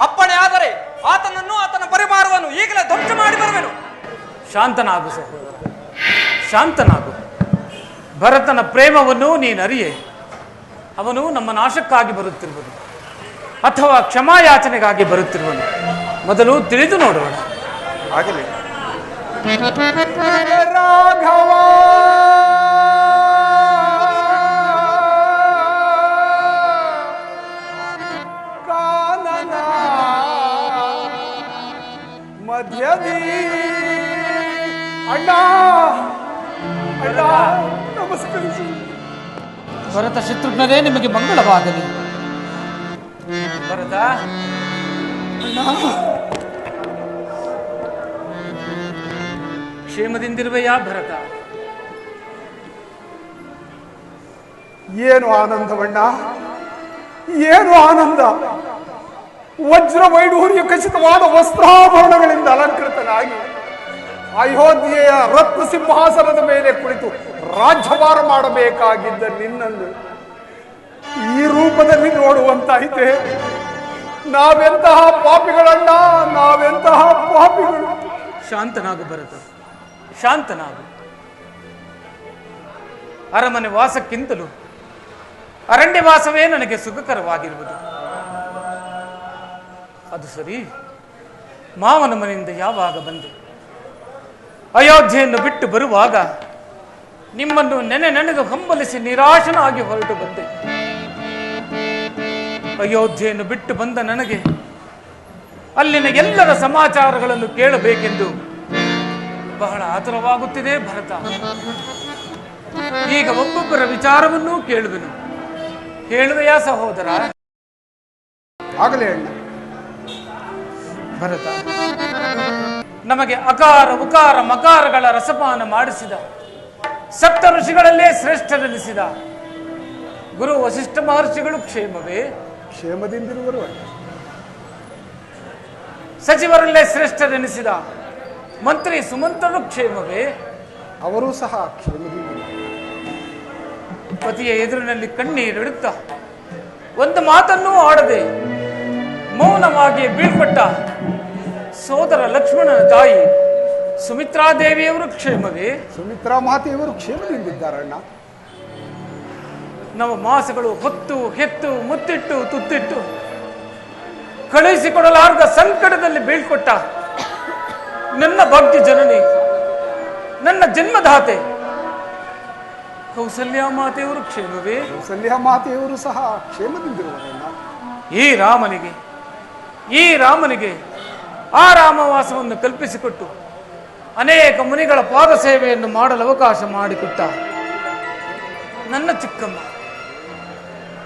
ಅಪ್ಪಣೆ ಆದರೆ ಆತನನ್ನು ಆತನ ಪರಿವಾರವನ್ನು ಈಗಲೇ ಧ್ವಂಸ ಮಾಡಿ ಬರುವೆನು. ಶಾಂತನಾಗು ಸಹೋದರ, ಶಾಂತನಾಗು. ಭರತನ ಪ್ರೇಮವನ್ನು ನೀನರಿಯೆ. ಅವನು ನಮ್ಮ ನಾಶಕ್ಕಾಗಿ ಬರುತ್ತಿರುವನು ಅಥವಾ ಕ್ಷಮಾಯಾಚನೆಗಾಗಿ ಬರುತ್ತಿರುವನು, ಮೊದಲು ತಿಳಿದು ನೋಡೋಣ. ಆಗಲಿ. ರಾಘವ ಕಾನನ ಮಧ್ಯದಿ ಅಣ್ಣ ಅಣ್ಣ ನಮಸ್ಕರಿಸಿ. ಭರತ ಶತ್ರುಘ್ನರೇ, ನಿಮಗೆ ಮಂಗಳವಾಗಲಿ. ಭರತ, ಕ್ಷೇಮದಿಂದಿರುವೆಯಾ ಭರತ? ಏನು ಆನಂದವಣ್ಣ, ಏನು ಆನಂದ. ವಜ್ರ ವೈಢೂರ್ಯ ಖಚಿತವಾದ ವಸ್ತ್ರಾಭರಣಗಳಿಂದ ಅಲಂಕೃತನಾಗಿ ಅಯೋಧ್ಯೆಯ ರತ್ನ ಸಿಂಹಾಸನದ ಮೇಲೆ ಕುಳಿತು ರಾಜ್ಯಭಾರ ಮಾಡಬೇಕಾಗಿದ್ದ ನಿನ್ನನ್ನು ಈ ರೂಪದಲ್ಲಿ ನೋಡುವಂತಾಯಿತೆ. ನಾವೆಂತಹ ಪಾಪಿಗಳಣ್ಣ, ನಾವೆಂತಹ ಪಾಪಿಗಳು. ಶಾಂತನಾಗು ಭರತ, ಶಾಂತನಾಗು. ಅರಮನೆ ವಾಸಕ್ಕಿಂತಲೂ ಅರಣ್ಯವಾಸವೇ ನನಗೆ ಸುಖಕರವಾಗಿರುವುದು. ಅದು ಸರಿ, ಮಾವನ ಮನೆಯಿಂದ ಯಾವಾಗ ಬಂದೆ? ಅಯೋಧ್ಯೆಯನ್ನು ಬಿಟ್ಟು ಬರುವಾಗ ನಿಮ್ಮನ್ನು ನೆನೆದು ಹಂಬಲಿಸಿ ನಿರಾಶನಾಗಿ ಹೊರಟು ಬಂದೆ. ಅಯೋಧ್ಯೆಯನ್ನು ಬಿಟ್ಟು ಬಂದ ನನಗೆ ಅಲ್ಲಿನ ಎಲ್ಲರ ಸಮಾಚಾರಗಳನ್ನು ಕೇಳಬೇಕೆಂದು ಬಹಳ ಆತುರವಾಗುತ್ತಿದೆ ಭರತ. ಈಗ ಒಬ್ಬೊಬ್ಬರ ವಿಚಾರವನ್ನೂ ಕೇಳುವೆನು. ಹೇಳುವೆಯಾ ಸಹೋದರ? ಆಗಲೇ ಅಣ್ಣ. ಭರತ, ನಮಗೆ ಅಕಾರ ಉಕಾರ ಮಕಾರಗಳ ರಸಪಾನ ಮಾಡಿಸಿದ ಸಪ್ತ ಋಷಿಗಳಲ್ಲೇ ಶ್ರೇಷ್ಠರೆನಿಸಿದ ಗುರು ವಸಿಷ್ಠ ಮಹರ್ಷಿಗಳು ಕ್ಷೇಮವೇ? ಕ್ಷೇಮದಿಂದಿರುವರು ಅಣ್ಣ. ಸಚಿವರಲ್ಲೇ ಶ್ರೇಷ್ಠರೆನಿಸಿದ ಮಂತ್ರಿ ಸುಮಂತ್ರರು ಕ್ಷೇಮವೇ? ಅವರೂ ಸಹ ಕ್ಷೇಮದಿಂದ. ಪತಿಯ ಎದುರಿನಲ್ಲಿ ಕಣ್ಣೀರಿಡುತ್ತಾ ಒಂದು ಮಾತನ್ನೂ ಆಡದೆ ಮೌನವಾಗಿ ಬೀಳ್ಪಟ್ಟ ಸೋದರ ಲಕ್ಷ್ಮಣನ ತಾಯಿ ಸುಮಿತ್ರಾದೇವಿಯವರು ಕ್ಷೇಮವೇ? ಸುಮಿತ್ರಾ ಮಾತೆಯವರು ಕ್ಷೇಮದಿಂದಿದ್ದಾರಣ್ಣ. ನವ ಮಾಸಗಳು ಹೊತ್ತು ಹೆತ್ತು ಮುತ್ತಿಟ್ಟು ತುತ್ತಿಟ್ಟು ಕಳುಹಿಸಿಕೊಡಲಾರ್ದ ಸಂಕಟದಲ್ಲಿ ಬೀಳ್ಕೊಟ್ಟ ನನ್ನ ಭಾಗ್ಯ ಜನನಿ, ನನ್ನ ಜನ್ಮದಾತೆ ಕೌಸಲ್ಯ ಮಾತೆಯವರು ಕ್ಷೇಮವೇ? ಕೌಸಲ್ಯ ಮಾತೆಯವರು ಸಹ ಕ್ಷೇಮದಿಂದಿರುವರಣ್ಣ. ಈ ರಾಮನಿಗೆ ಆ ರಾಮವಾಸವನ್ನು ಕಲ್ಪಿಸಿಕೊಟ್ಟು ಅನೇಕ ಮುನಿಗಳ ಪಾದ ಸೇವೆಯನ್ನು ಮಾಡಲು ಅವಕಾಶ ಮಾಡಿಕೊಟ್ಟ ನನ್ನ ಚಿಕ್ಕಮ್ಮ,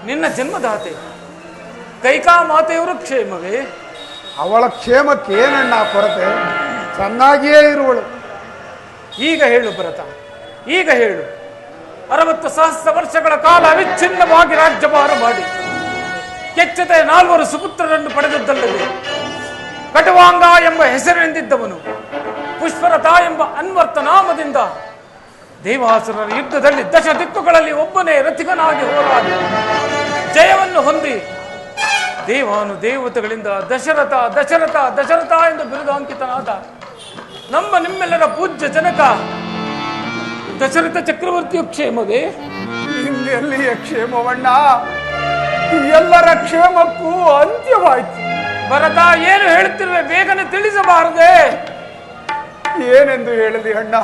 ನಿನ್ನ ಜನ್ಮದಾತೆ ಕೈಕಾ ಮಾತೆಯವರು ಕ್ಷೇಮವೇ? ಅವಳ ಕ್ಷೇಮಕ್ಕೆ ಏನಣ್ಣ ಕೊರತೆ? ಚೆನ್ನಾಗಿಯೇ ಇರುವಳು. ಈಗ ಹೇಳು ಭರತ, ಈಗ ಹೇಳು. 60 ಸಹಸ್ರ ವರ್ಷಗಳ ಕಾಲ ಅವಿಚ್ಛಿನ್ನವಾಗಿ ರಾಜ್ಯಭಾರ ಮಾಡಿ ಕೆಚ್ಚತೆ 4 ಸುಪುತ್ರರನ್ನು ಪಡೆದದ್ದಲ್ಲದೆ ಕಟುವಾಂಗ ಎಂಬ ಹೆಸರಿನಿಂದಿದ್ದವನು ಪುಷ್ಪರಥ ಎಂಬ ಅನ್ವರ್ಥ ನಾಮದಿಂದ ದೇವಾಸುರರ ಯುದ್ಧದಲ್ಲಿ 10 ದಿಕ್ಕುಗಳಲ್ಲಿ ಒಬ್ಬನೇ ರಥಿಕನಾಗಿ ಹೋರಾಡಿ ಜಯವನ್ನು ಹೊಂದಿ ದೇವಾನು ದೇವತೆಗಳಿಂದ ದಶರಥ ದಶರಥ ದಶರಥ ಎಂದು ಬಿರುದಾಂಕಿತನಾದ ನಮ್ಮ ನಿಮ್ಮೆಲ್ಲರ ಪೂಜ್ಯ ಜನಕ ದಶರಥ ಚಕ್ರವರ್ತಿಯು ಕ್ಷೇಮವೇ? ಇನ್ನೆಲ್ಲಿಯ ಕ್ಷೇಮವಣ್ಣ? ಎಲ್ಲರ ಕ್ಷೇಮಕ್ಕೂ ಅಂತ್ಯವಾಯ್ತು. ಭರತ, ಏನು ಹೇಳುತ್ತಿರುವೆ? ಬೇಗನೆ ತಿಳಿಸಬಾರದೆ? ಏನೆಂದು ಹೇಳಲಿ ಅಣ್ಣ?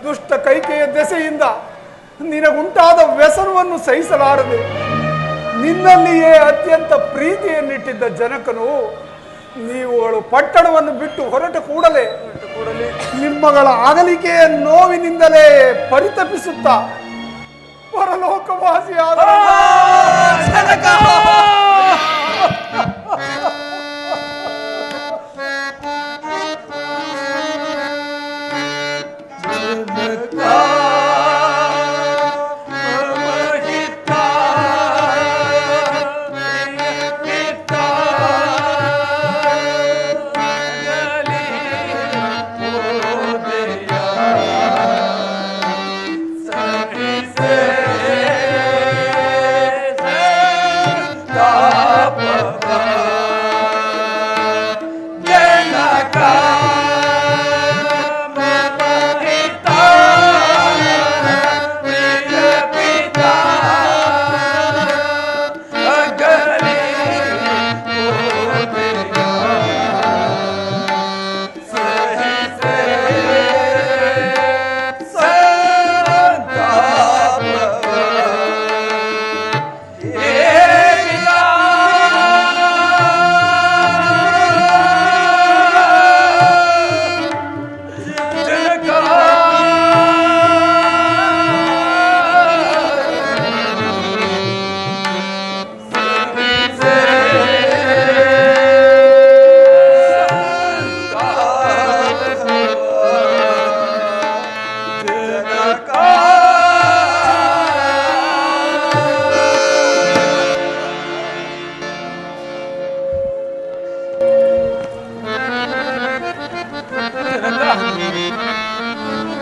ದುಷ್ಟ ಕೈಕೆಯ ದೆಸೆಯಿಂದ ನಿನಗುಂಟಾದ ವ್ಯಸನವನ್ನು ಸಹಿಸಲಾರದೆ ನಿನ್ನಲ್ಲಿಯೇ ಅತ್ಯಂತ ಪ್ರೀತಿಯನ್ನಿಟ್ಟಿದ್ದ ಜನಕನು ನೀವುಗಳು ಪಟ್ಟಣವನ್ನು ಬಿಟ್ಟು ಹೊರಟ ಕೂಡಲೇ ನಿಮ್ಮಗಳ ಅಗಲಿಕೆಯ ನೋವಿನಿಂದಲೇ ಪರಿತಪಿಸುತ್ತಾ ಪರಲೋಕವಾಸಿಯಾದ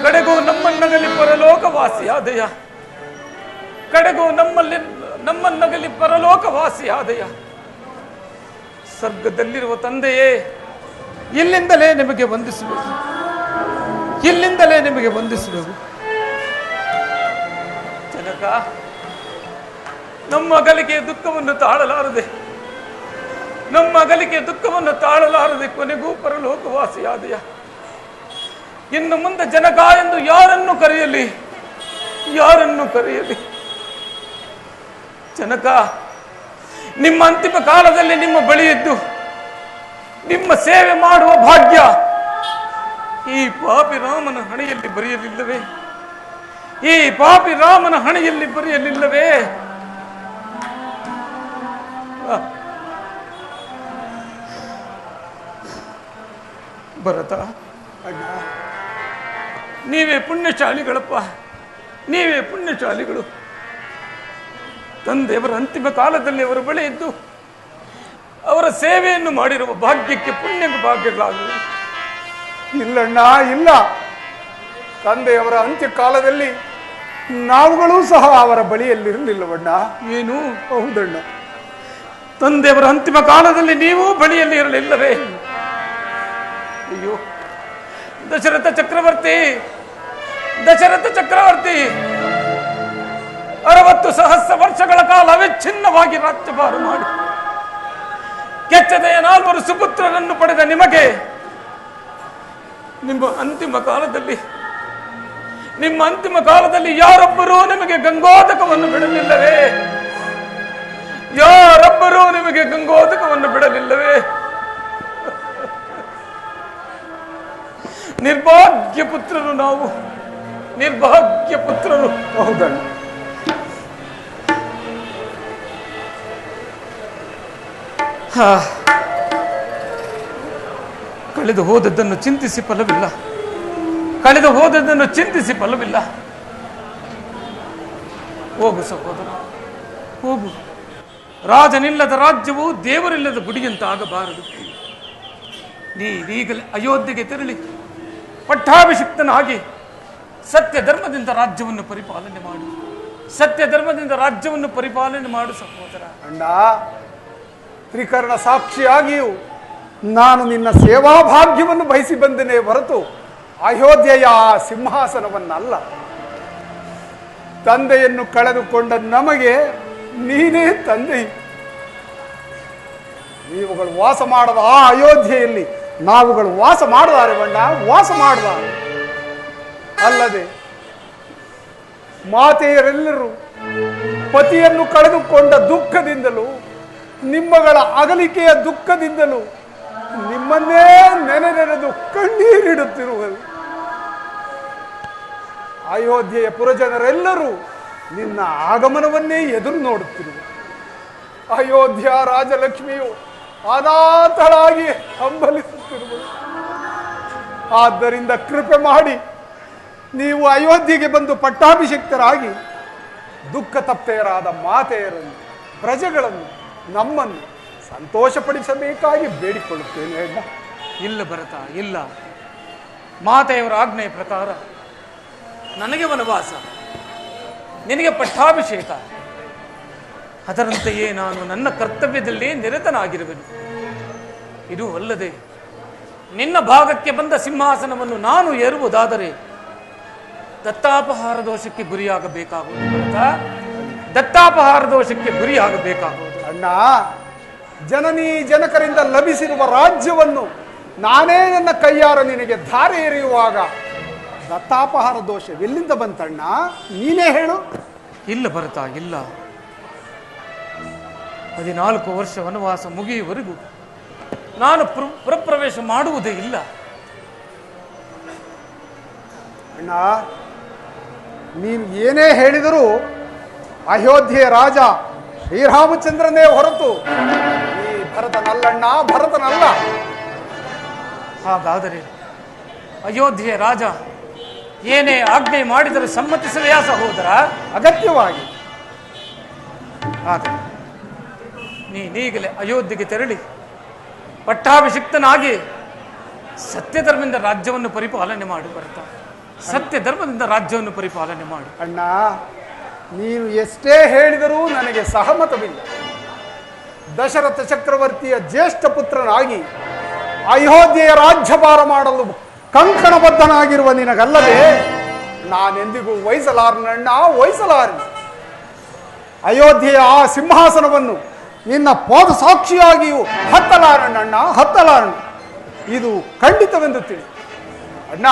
ಕಡೆಗೂ ನಮ್ಮನ್ನಗಲಿ ಪರಲೋಕವಾಸಿಯಾದಯ, ಕಡೆಗೂ ನಮ್ಮನ್ನಗಲಿ ಪರಲೋಕವಾಸಿಯಾದಯ. ಸ್ವರ್ಗದಲ್ಲಿರುವ ತಂದೆಯೇ, ಇಲ್ಲಿಂದಲೇ ನಿಮಗೆ ವಂದಿಸುವೆವು, ಇಲ್ಲಿಂದಲೇ ನಿಮಗೆ ವಂದಿಸುವೆವು. ಜನಕ, ನಮ್ಮ ಅಗಲಿಕೆಯ ದುಃಖವನ್ನು ತಾಳಲಾರದೆ, ನಮ್ಮ ಅಗಲಿಕೆಯ ದುಃಖವನ್ನು ತಾಳಲಾರದೆ ಕೊನೆಗೂ ಪರಲೋಕವಾಸಿಯಾದೆಯ. ಇನ್ನು ಮುಂದೆ ಜನಕ ಎಂದು ಯಾರನ್ನು ಕರೆಯಲಿ, ಯಾರನ್ನು ಕರೆಯಲಿ? ಜನಕ, ನಿಮ್ಮ ಅಂತಿಮ ಕಾಲದಲ್ಲಿ ನಿಮ್ಮ ಬಳಿ ಇದ್ದು ನಿಮ್ಮ ಸೇವೆ ಮಾಡುವ ಭಾಗ್ಯ ಈ ಪಾಪಿ ರಾಮನ ಹಣೆಯಲ್ಲಿ ಬರೆಯಲಿಲ್ಲವೇ? ಈ ಪಾಪಿ ರಾಮನ ಹಣೆಯಲ್ಲಿ ಬರೆಯಲಿಲ್ಲವೇ? ಭರತ, ನೀವೇ ಪುಣ್ಯಶಾಲಿಗಳಪ್ಪ, ನೀವೇ ಪುಣ್ಯಶಾಲಿಗಳು. ತಂದೆಯವರ ಅಂತಿಮ ಕಾಲದಲ್ಲಿ ಅವರ ಬಳಿ ಇದ್ದು ಅವರ ಸೇವೆಯನ್ನು ಮಾಡಿರುವ ಭಾಗ್ಯಕ್ಕೆ ಪುಣ್ಯ ಭಾಗ್ಯಗಳಾಗಿವೆ. ಇಲ್ಲಣ್ಣ, ಇಲ್ಲ. ತಂದೆಯವರ ಅಂತ್ಯಕಾಲದಲ್ಲಿ ನಾವುಗಳೂ ಸಹ ಅವರ ಬಳಿಯಲ್ಲಿರಲಿಲ್ಲವಣ್ಣ. ಏನು? ಹೌದಣ್ಣ. ತಂದೆಯವರ ಅಂತಿಮ ಕಾಲದಲ್ಲಿ ನೀವು ಬಳಿಯಲ್ಲಿ ಇರಲಿಲ್ಲವೇ? ಅಯ್ಯೋ, ದಶರಥ ಚಕ್ರವರ್ತಿ, ದಶರಥ ಚಕ್ರವರ್ತಿ 60,000 ವರ್ಷಗಳ ಕಾಲ ಅವಿಚ್ಛಿನ್ನವಾಗಿ ರಾಜ್ಯಭಾರ ಮಾಡಿ ಕೆಚ್ಚದೆಯ 4 ಸುಪುತ್ರರನ್ನು ಪಡೆದ ನಿಮಗೆ ನಿಮ್ಮ ಅಂತಿಮ ಕಾಲದಲ್ಲಿ ಯಾರೊಬ್ಬರೂ ನಿಮಗೆ ಗಂಗೋದಕವನ್ನು ಬಿಡಲಿಲ್ಲವೇ? ಯಾರೊಬ್ಬರೂ ನಿಮಗೆ ಗಂಗೋದಕವನ್ನು ಬಿಡಲಿಲ್ಲವೇ? ನಿರ್ಭಾಗ್ಯ ಪುತ್ರರು ನಾವು, ನಿರ್ಭಾಗ್ಯ ಪುತ್ರರು. ಹೌದಣ್ಣ. ಕಳೆದು ಹೋದದ್ದನ್ನು ಚಿಂತಿಸಿ ಫಲವಿಲ್ಲ, ಕಳೆದು ಹೋದದ್ದನ್ನು ಚಿಂತಿಸಿ ಫಲವಿಲ್ಲ. ಹೋಗು ಸಹೋದರ, ಹೋಗು. ರಾಜನಿಲ್ಲದ ರಾಜ್ಯವು ದೇವರಿಲ್ಲದ ಗುಡಿಯಂತ ಆಗಬಾರದು. ನೀವೀಗಲೇ ಅಯೋಧ್ಯೆಗೆ ತೆರಳಿ ಪಟ್ಟಾಭಿಷಿಕ್ತನಾಗಿ ಸತ್ಯ ಧರ್ಮದಿಂದ ರಾಜ್ಯವನ್ನು ಪರಿಪಾಲನೆ ಮಾಡು, ಸತ್ಯ ಧರ್ಮದಿಂದ ರಾಜ್ಯವನ್ನು ಪರಿಪಾಲನೆ ಮಾಡು ಸಹೋದರ. ಅಣ್ಣ, ತ್ರಿಕರಣ ಸಾಕ್ಷಿಯಾಗಿಯೂ ನಾನು ನಿನ್ನ ಸೇವಾ ಭಾಗ್ಯವನ್ನು ಬಯಸಿ ಬಂದನೇ ಹೊರತು ಅಯೋಧ್ಯೆಯ ಸಿಂಹಾಸನವನ್ನಲ್ಲ. ತಂದೆಯನ್ನು ಕಳೆದುಕೊಂಡ ನಮಗೆ ನೀನೇ ತಂದೆ. ನೀವುಗಳು ವಾಸ ಮಾಡದ ಆ ಅಯೋಧ್ಯೆಯಲ್ಲಿ ನಾವುಗಳು ವಾಸ ಮಾಡದಾರೆ ಬಣ್ಣ, ವಾಸ ಮಾಡದ. ಅಲ್ಲದೆ ಮಾತೆಯರೆಲ್ಲರೂ ಪತಿಯನ್ನು ಕಳೆದುಕೊಂಡ ದುಃಖದಿಂದಲೂ ನಿಮ್ಮಗಳ ಅಗಲಿಕೆಯ ದುಃಖದಿಂದಲೂ ನಿಮ್ಮನ್ನೇ ನೆನೆದು ಕಣ್ಣೀರಿಡುತ್ತಿರುವರು. ಅಯೋಧ್ಯೆಯ ಪುರಜನರೆಲ್ಲರೂ ನಿನ್ನ ಆಗಮನವನ್ನೇ ಎದುರು ನೋಡುತ್ತಿರುವರು. ಅಯೋಧ್ಯ ರಾಜಲಕ್ಷ್ಮಿಯು ಅನಾಥಳಾಗಿ ಹಂಬಲಿಸುತ್ತಿರುವರು. ಆದ್ದರಿಂದ ಕೃಪೆ ಮಾಡಿ ನೀವು ಅಯೋಧ್ಯೆಗೆ ಬಂದು ಪಟ್ಟಾಭಿಷಿಕ್ತರಾಗಿ ದುಃಖ ತಪ್ತೆಯರಾದ ಮಾತೆಯರನ್ನು, ಪ್ರಜೆಗಳನ್ನು, ನಮ್ಮನ್ನು ಸಂತೋಷಪಡಿಸಬೇಕಾಗಿ ಬೇಡಿಕೊಳ್ಳುತ್ತೇನೆ. ಅಣ್ಣ, ಇಲ್ಲ ಭರತ, ಇಲ್ಲ. ಮಾತೆಯವರ ಆಜ್ಞೆಯ ಪ್ರಕಾರ ನನಗೆ ವನವಾಸ, ನಿನಗೆ ಪಟ್ಟಾಭಿಷೇಕ. ಅದರಂತೆಯೇ ನಾನು ನನ್ನ ಕರ್ತವ್ಯದಲ್ಲಿ ನಿರತನಾಗಿರುವೆನು. ಇದು ಅಲ್ಲದೆ ನಿನ್ನ ಭಾಗಕ್ಕೆ ಬಂದ ಸಿಂಹಾಸನವನ್ನು ನಾನು ಏರುವುದಾದರೆ ದತ್ತಾಪಹಾರ ದೋಷಕ್ಕೆ ಗುರಿಯಾಗಬೇಕಾಗುವುದು ಭರತ, ದತ್ತಾಪಹಾರ ದೋಷಕ್ಕೆ ಗುರಿಯಾಗಬೇಕಾಗುವುದು. ಅಣ್ಣ, ಜನನೀ ಜನಕರಿಂದ ಲಭಿಸಿರುವ ರಾಜ್ಯವನ್ನು ನಾನೇ ನನ್ನ ಕೈಯಾರ ನಿನಗೆ ಧಾರೆ ಎರೆಯುವಾಗ ದತ್ತಾಪಹಾರ ದೋಷವೆಲ್ಲಿಂದ ಬಂತಣ್ಣ? ನೀನೇ ಹೇಳು. ಇಲ್ಲ ಭರತ, ಇಲ್ಲ. 14 ವರ್ಷ ವನವಾಸ ಮುಗಿಯುವವರೆಗೂ ನಾನು ಪುರಪ್ರವೇಶ ಮಾಡುವುದೇ ಇಲ್ಲ. ಅಣ್ಣ, ನೀನು ಏನೇ ಹೇಳಿದರೂ ಅಯೋಧ್ಯೆಯ ರಾಜ ಶ್ರೀರಾಮಚಂದ್ರನೇ ಹೊರತು ಈ ಭರತನಲ್ಲಣ್ಣ, ಭರತನಲ್ಲ. ಹಾಗಾದರೆ ಅಯೋಧ್ಯೆಯ ರಾಜ ಏನೇ ಆಜ್ಞೆ ಮಾಡಿದರೆ ಸಮ್ಮತಿಸಲೆಯಾ ಸಹೋದರ? ಅಗತ್ಯವಾಗಿ. ಆದರೆ ನೀನೀಗಲೇ ಅಯೋಧ್ಯೆಗೆ ತೆರಳಿ ಪಟ್ಟಾಭಿಷಿಕ್ತನಾಗಿ ಸತ್ಯಧರ್ಮದಿಂದ ರಾಜ್ಯವನ್ನು ಪರಿಪಾಲನೆ ಮಾಡು ಭರತ, ಸತ್ಯ ಧರ್ಮದಿಂದ ರಾಜ್ಯವನ್ನು ಪರಿಪಾಲನೆ ಮಾಡು. ಅಣ್ಣ, ನೀನು ಎಷ್ಟೇ ಹೇಳಿದರೂ ನನಗೆ ಸಹಮತವಿಲ್ಲ. ದಶರಥ ಚಕ್ರವರ್ತಿಯ ಜ್ಯೇಷ್ಠ ಪುತ್ರನಾಗಿ ಅಯೋಧ್ಯೆಯ ರಾಜ್ಯಭಾರ ಮಾಡಲು ಕಂಕಣಬದ್ಧನಾಗಿರುವ ನಿನಗಲ್ಲದೆ ನಾನೆಂದಿಗೂ ವಹಿಸಲಾರನಣ್ಣ, ವಹಿಸಲಾರೆ. ಅಯೋಧ್ಯೆಯ ಆ ಸಿಂಹಾಸನವನ್ನು ನಿನ್ನ ಪಾದ ಸಾಕ್ಷಿಯಾಗಿಯೂ ಹತ್ತಲಾರಣ್ಣ, ಹತ್ತಲಾರಣ್ಣ. ಇದು ಖಂಡಿತವೆಂದು ತಿಳಿ. ಅಣ್ಣ,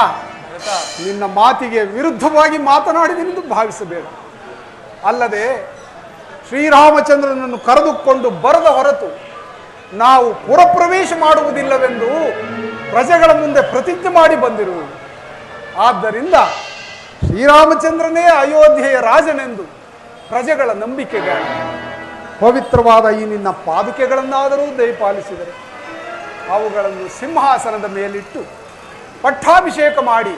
ನಿನ್ನ ಮಾತಿಗೆ ವಿರುದ್ಧವಾಗಿ ಮಾತನಾಡಿದೆನೆಂದು ಭಾವಿಸಬೇಡ. ಅಲ್ಲದೆ ಶ್ರೀರಾಮಚಂದ್ರನನ್ನು ಕರೆದುಕೊಂಡು ಬರದ ಹೊರತು ನಾವು ಪುರಪ್ರವೇಶ ಮಾಡುವುದಿಲ್ಲವೆಂದು ಪ್ರಜೆಗಳ ಮುಂದೆ ಪ್ರತಿಜ್ಞೆ ಮಾಡಿ ಬಂದಿರುವುದು. ಆದ್ದರಿಂದ ಶ್ರೀರಾಮಚಂದ್ರನೇ ಅಯೋಧ್ಯೆಯ ರಾಜನೆಂದು ಪ್ರಜೆಗಳ ನಂಬಿಕೆಗಳು ಪವಿತ್ರವಾದ ಈ ನಿನ್ನ ಪಾದುಕೆಗಳನ್ನಾದರೂ ದಯಪಾಲಿಸಿದರೆ ಅವುಗಳನ್ನು ಸಿಂಹಾಸನದ ಮೇಲಿಟ್ಟು ಪಟ್ಟಾಭಿಷೇಕ ಮಾಡಿ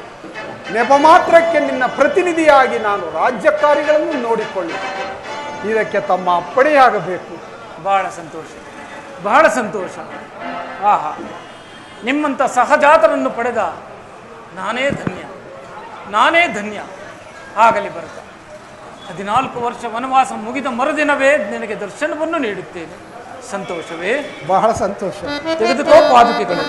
ನೆಪ ಮಾತ್ರಕ್ಕೆ ನಿನ್ನ ಪ್ರತಿನಿಧಿಯಾಗಿ ನಾನು ರಾಜ್ಯ ಕಾರ್ಯಗಳನ್ನು ನೋಡಿಕೊಳ್ಳಿ. ಇದಕ್ಕೆ ತಮ್ಮ ಅಪ್ಪಣೆಯಾಗಬೇಕು. ಬಹಳ ಸಂತೋಷ, ಬಹಳ ಸಂತೋಷ. ಆಹಾ, ನಿಮ್ಮಂಥ ಸಹಜಾತರನ್ನು ಪಡೆದ ನಾನೇ ಧನ್ಯ, ನಾನೇ ಧನ್ಯ. ಆಗಲಿ ಭರತ, 14 ವರ್ಷ ವನವಾಸ ಮುಗಿದ ಮರುದಿನವೇ ನಿನಗೆ ದರ್ಶನವನ್ನು ನೀಡುತ್ತೇನೆ. ಸಂತೋಷವೇ? ಬಹಳ ಸಂತೋಷ. ತೆಗೆದುಕೋ ಪಾದುಕೆಗಳು.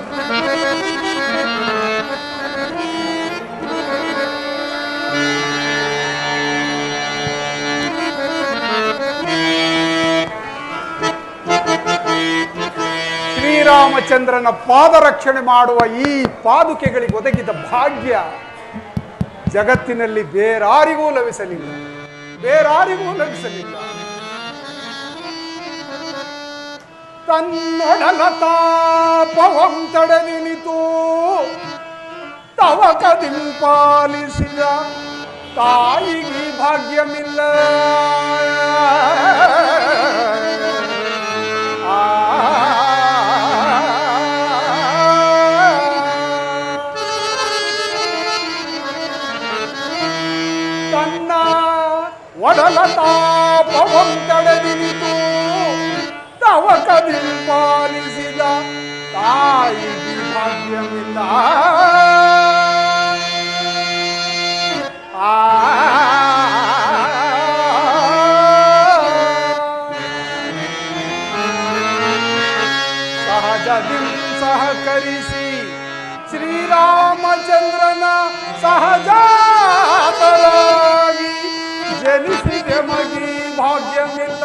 ಶ್ರೀರಾಮಚಂದ್ರನ ಪಾದರಕ್ಷಣೆ ಮಾಡುವ ಈ ಪಾದುಕೆಗಳಿಗೆ ಒದಗಿದ ಭಾಗ್ಯ ಜಗತ್ತಿನಲ್ಲಿ ಬೇರಾರಿಗೂ ಲಭಿಸಲಿಲ್ಲ, ಬೇರಾರಿಗೂ ಲಭಿಸಲಿಲ್ಲ. ತನ್ನೊಡಲ ತಾಪವಂ ತಡೆದಿನಿತು ತವಕದಿಂಪಾಲಿಸಿದ ತಾಯಿಗೆ ಭಾಗ್ಯಮಿಲ್ಲ. ತನ್ನ ಒಡಲ ತಾಪವಂ ತಡೆದಿನಿತು ತವಕದಿಂಪಾಲಿಸಿದ ತಾಯಿಗೆ ಭಾಗ್ಯಮಿಲ್ಲ. ಸಹಜದಿಂ ಸಹಕರಿಸಿ ಶ್ರೀರಾಮಚಂದ್ರನ ಸಹಜಾತರಾಗಿ ಜನಿಸಿದೆ ಮಗಿ ಭಾಗ್ಯಮಿಲ್ಲ.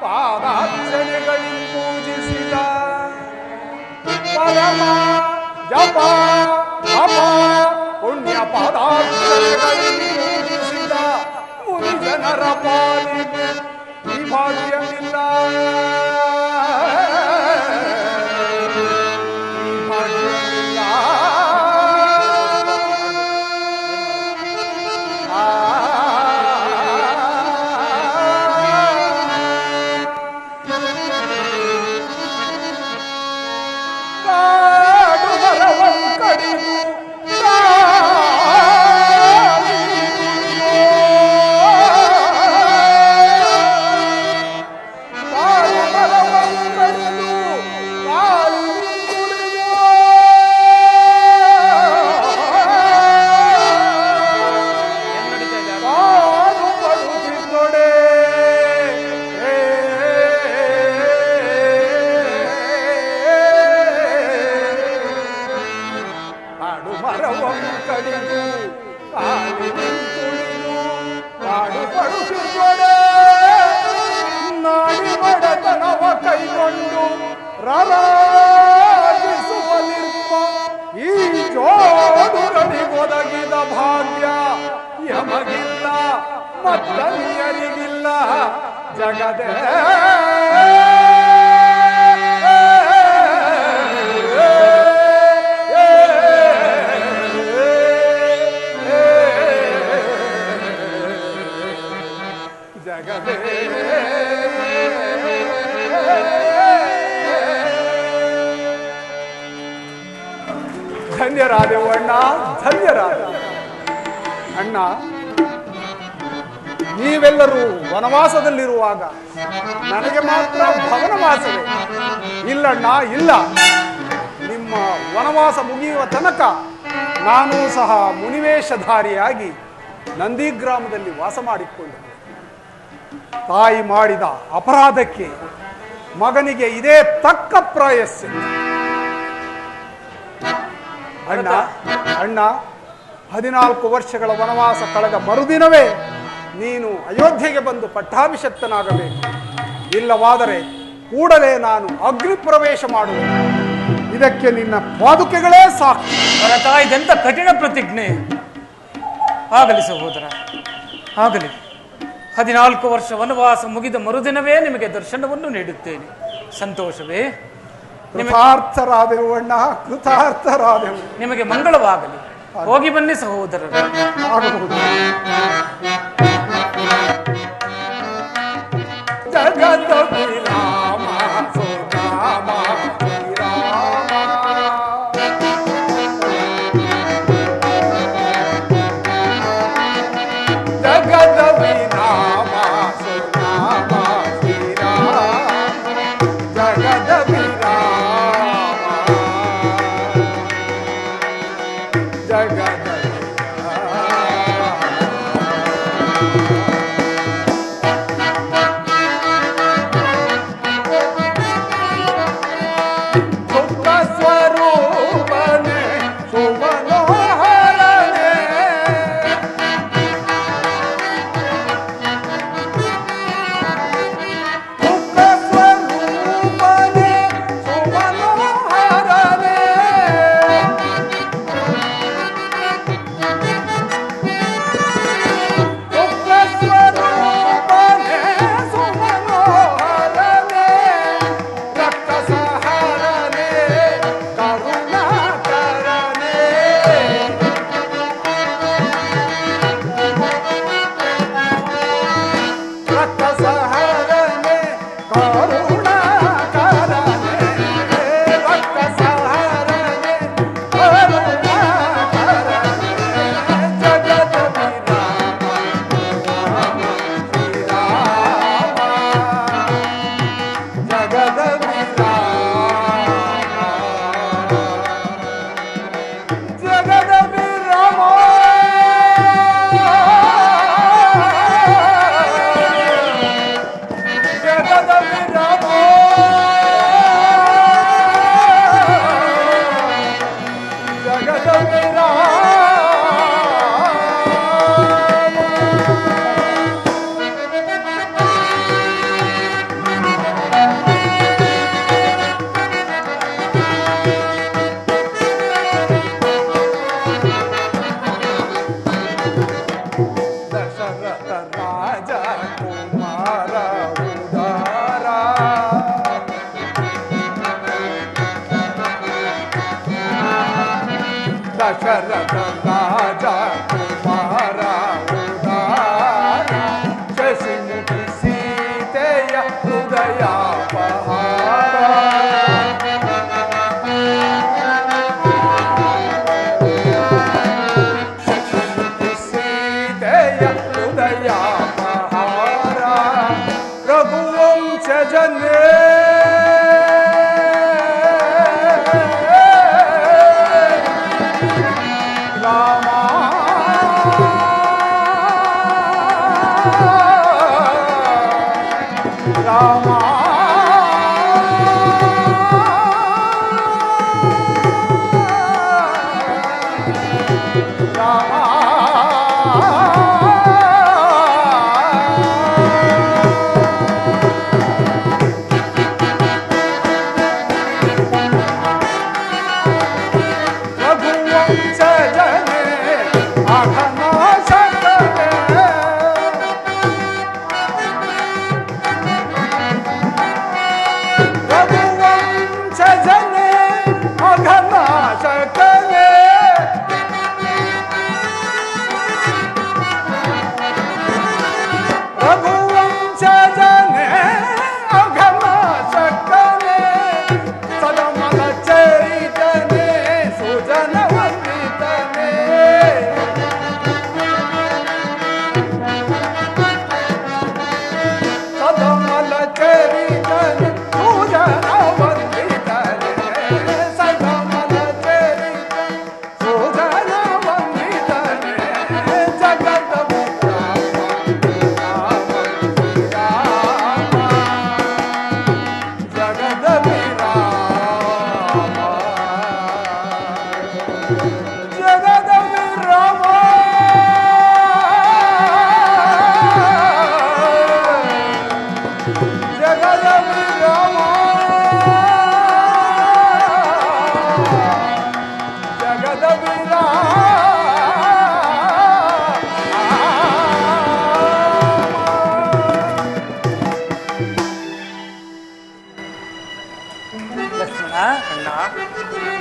ಪಾದಾರ್ಚನೆಗಳಿಂದ ಪೂಜಿಸಿದ ಪರಮ ಜಪ ತಪ ಪುಣ್ಯ ಪಾದಾರ್ಚನೆಗಳಿಂದ ಪೂಜಿಸಿದ ಮುನಿ ಜನರ ಪಾಲಿಗೆ ಈ ಭಾಗ್ಯವಿಲ್ಲ, ಈ ಭಾಗ್ಯವಿಲ್ಲ. ಕಾಡು ಮರವನ್ನು ಕಡಿದು ಮರವನ್ನು ಕಡಿದು ಕಾಲಿನಿಂತುಳಿದು ಪಾಡುಪಡುತ್ತಿದ್ದೊಡೆ ನಾಡಿ ಬಡತನವ ಕೈಗೊಂಡು ರಾರಾಜಿಸುವಲಿರುವ ಈ ಜೋಡುಗಳಿಗೊದಗಿದ ಭಾಗ್ಯ ಯಮಗಿಲ್ಲ ಮತ್ತನ್ಯರಿಗಿಲ್ಲ ಜಗದೇ. ಧನ್ಯರಾದೆವು ಅಣ್ಣ, ಧನ್ಯರಾದೆವು ಅಣ್ಣ. ನೀವೆಲ್ಲರೂ ವನವಾಸದಲ್ಲಿರುವಾಗ ನನಗೆ ಮಾತ್ರ ಭವನವಾಸವೇ? ಇಲ್ಲಣ್ಣ, ಇಲ್ಲ. ನಿಮ್ಮ ವನವಾಸ ಮುಗಿಯುವ ತನಕ ನಾನೂ ಸಹ ಮುನಿವೇಶಧಾರಿಯಾಗಿ ನಂದಿಗ್ರಾಮದಲ್ಲಿ ವಾಸ ಮಾಡಿಕೊಂಡೆ. ತಾಯಿ ಮಾಡಿದ ಅಪರಾಧಕ್ಕೆ ಮಗನಿಗೆ ಇದೇ ತಕ್ಕ ಪ್ರಾಯಸ್ಸು. ಅಣ್ಣ ಅಣ್ಣ 14 ವರ್ಷಗಳ ವನವಾಸ ಕಳೆದ ಮರುದಿನವೇ ನೀನು ಅಯೋಧ್ಯೆಗೆ ಬಂದು ಪಟ್ಟಾಭಿಷಕ್ತನಾಗಬೇಕು. ಇಲ್ಲವಾದರೆ ಕೂಡಲೇ ನಾನು ಅಗ್ನಿ ಪ್ರವೇಶ ಮಾಡುವೆ. ಇದಕ್ಕೆ ನಿನ್ನ ಪಾದುಕೆಗಳೇ ಸಾಕು. ಭರತ, ಇದೆಂತ ಕಠಿಣ ಪ್ರತಿಜ್ಞೆ. ಆಗಲಿ ಸಹೋದರ, ಆಗಲಿ. 14 ವರ್ಷ ವನವಾಸ ಮುಗಿದ ಮರುದಿನವೇ ನಿಮಗೆ ದರ್ಶನವನ್ನು ನೀಡುತ್ತೇನೆ. ಸಂತೋಷವೇ? ಕೃತಾರ್ಥರಾದೆವು ಅಣ್ಣ, ಕೃತಾರ್ಥರಾದೆವು. ನಿಮಗೆ ಮಂಗಳವಾಗಲಿ. ಹೋಗಿ ಬನ್ನಿ ಸಹೋದರರು. ಆಗಬಹುದು. ಜಗದ ವಿರಾಮ ಸುನಾಮ ಶ್ರೀರಾಮ. ಜಗದ ವಿರಾಮ ಸುನಾಮ ಶ್ರೀರಾಮ. ಜಗದ ವಿರಾಮ ಜಗದ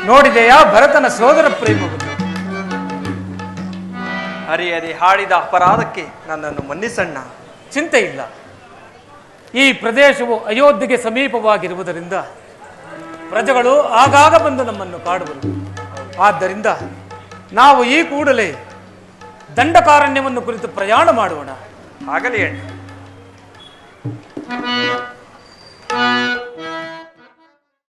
ನೋಡಿದೆಯಾ ಭರತನ ಸೋದರ ಪ್ರೇಮವನ್ನು? ಹರಿಯದೆ ಹಾಡಿದ ಅಪರಾಧಕ್ಕೆ ನನ್ನನ್ನು ಮನ್ನಿಸಣ್ಣ. ಚಿಂತೆ ಇಲ್ಲ. ಈ ಪ್ರದೇಶವು ಅಯೋಧ್ಯೆಗೆ ಸಮೀಪವಾಗಿರುವುದರಿಂದ ಪ್ರಜೆಗಳು ಆಗಾಗ ಬಂದು ನಮ್ಮನ್ನು ಕಾಡುವರು. ಆದ್ದರಿಂದ ನಾವು ಈ ಕೂಡಲೇ ದಂಡಕಾರಣ್ಯವನ್ನು ಕುರಿತು ಪ್ರಯಾಣ ಮಾಡೋಣ. ಆಗಲಿ ಅಣ್ಣ.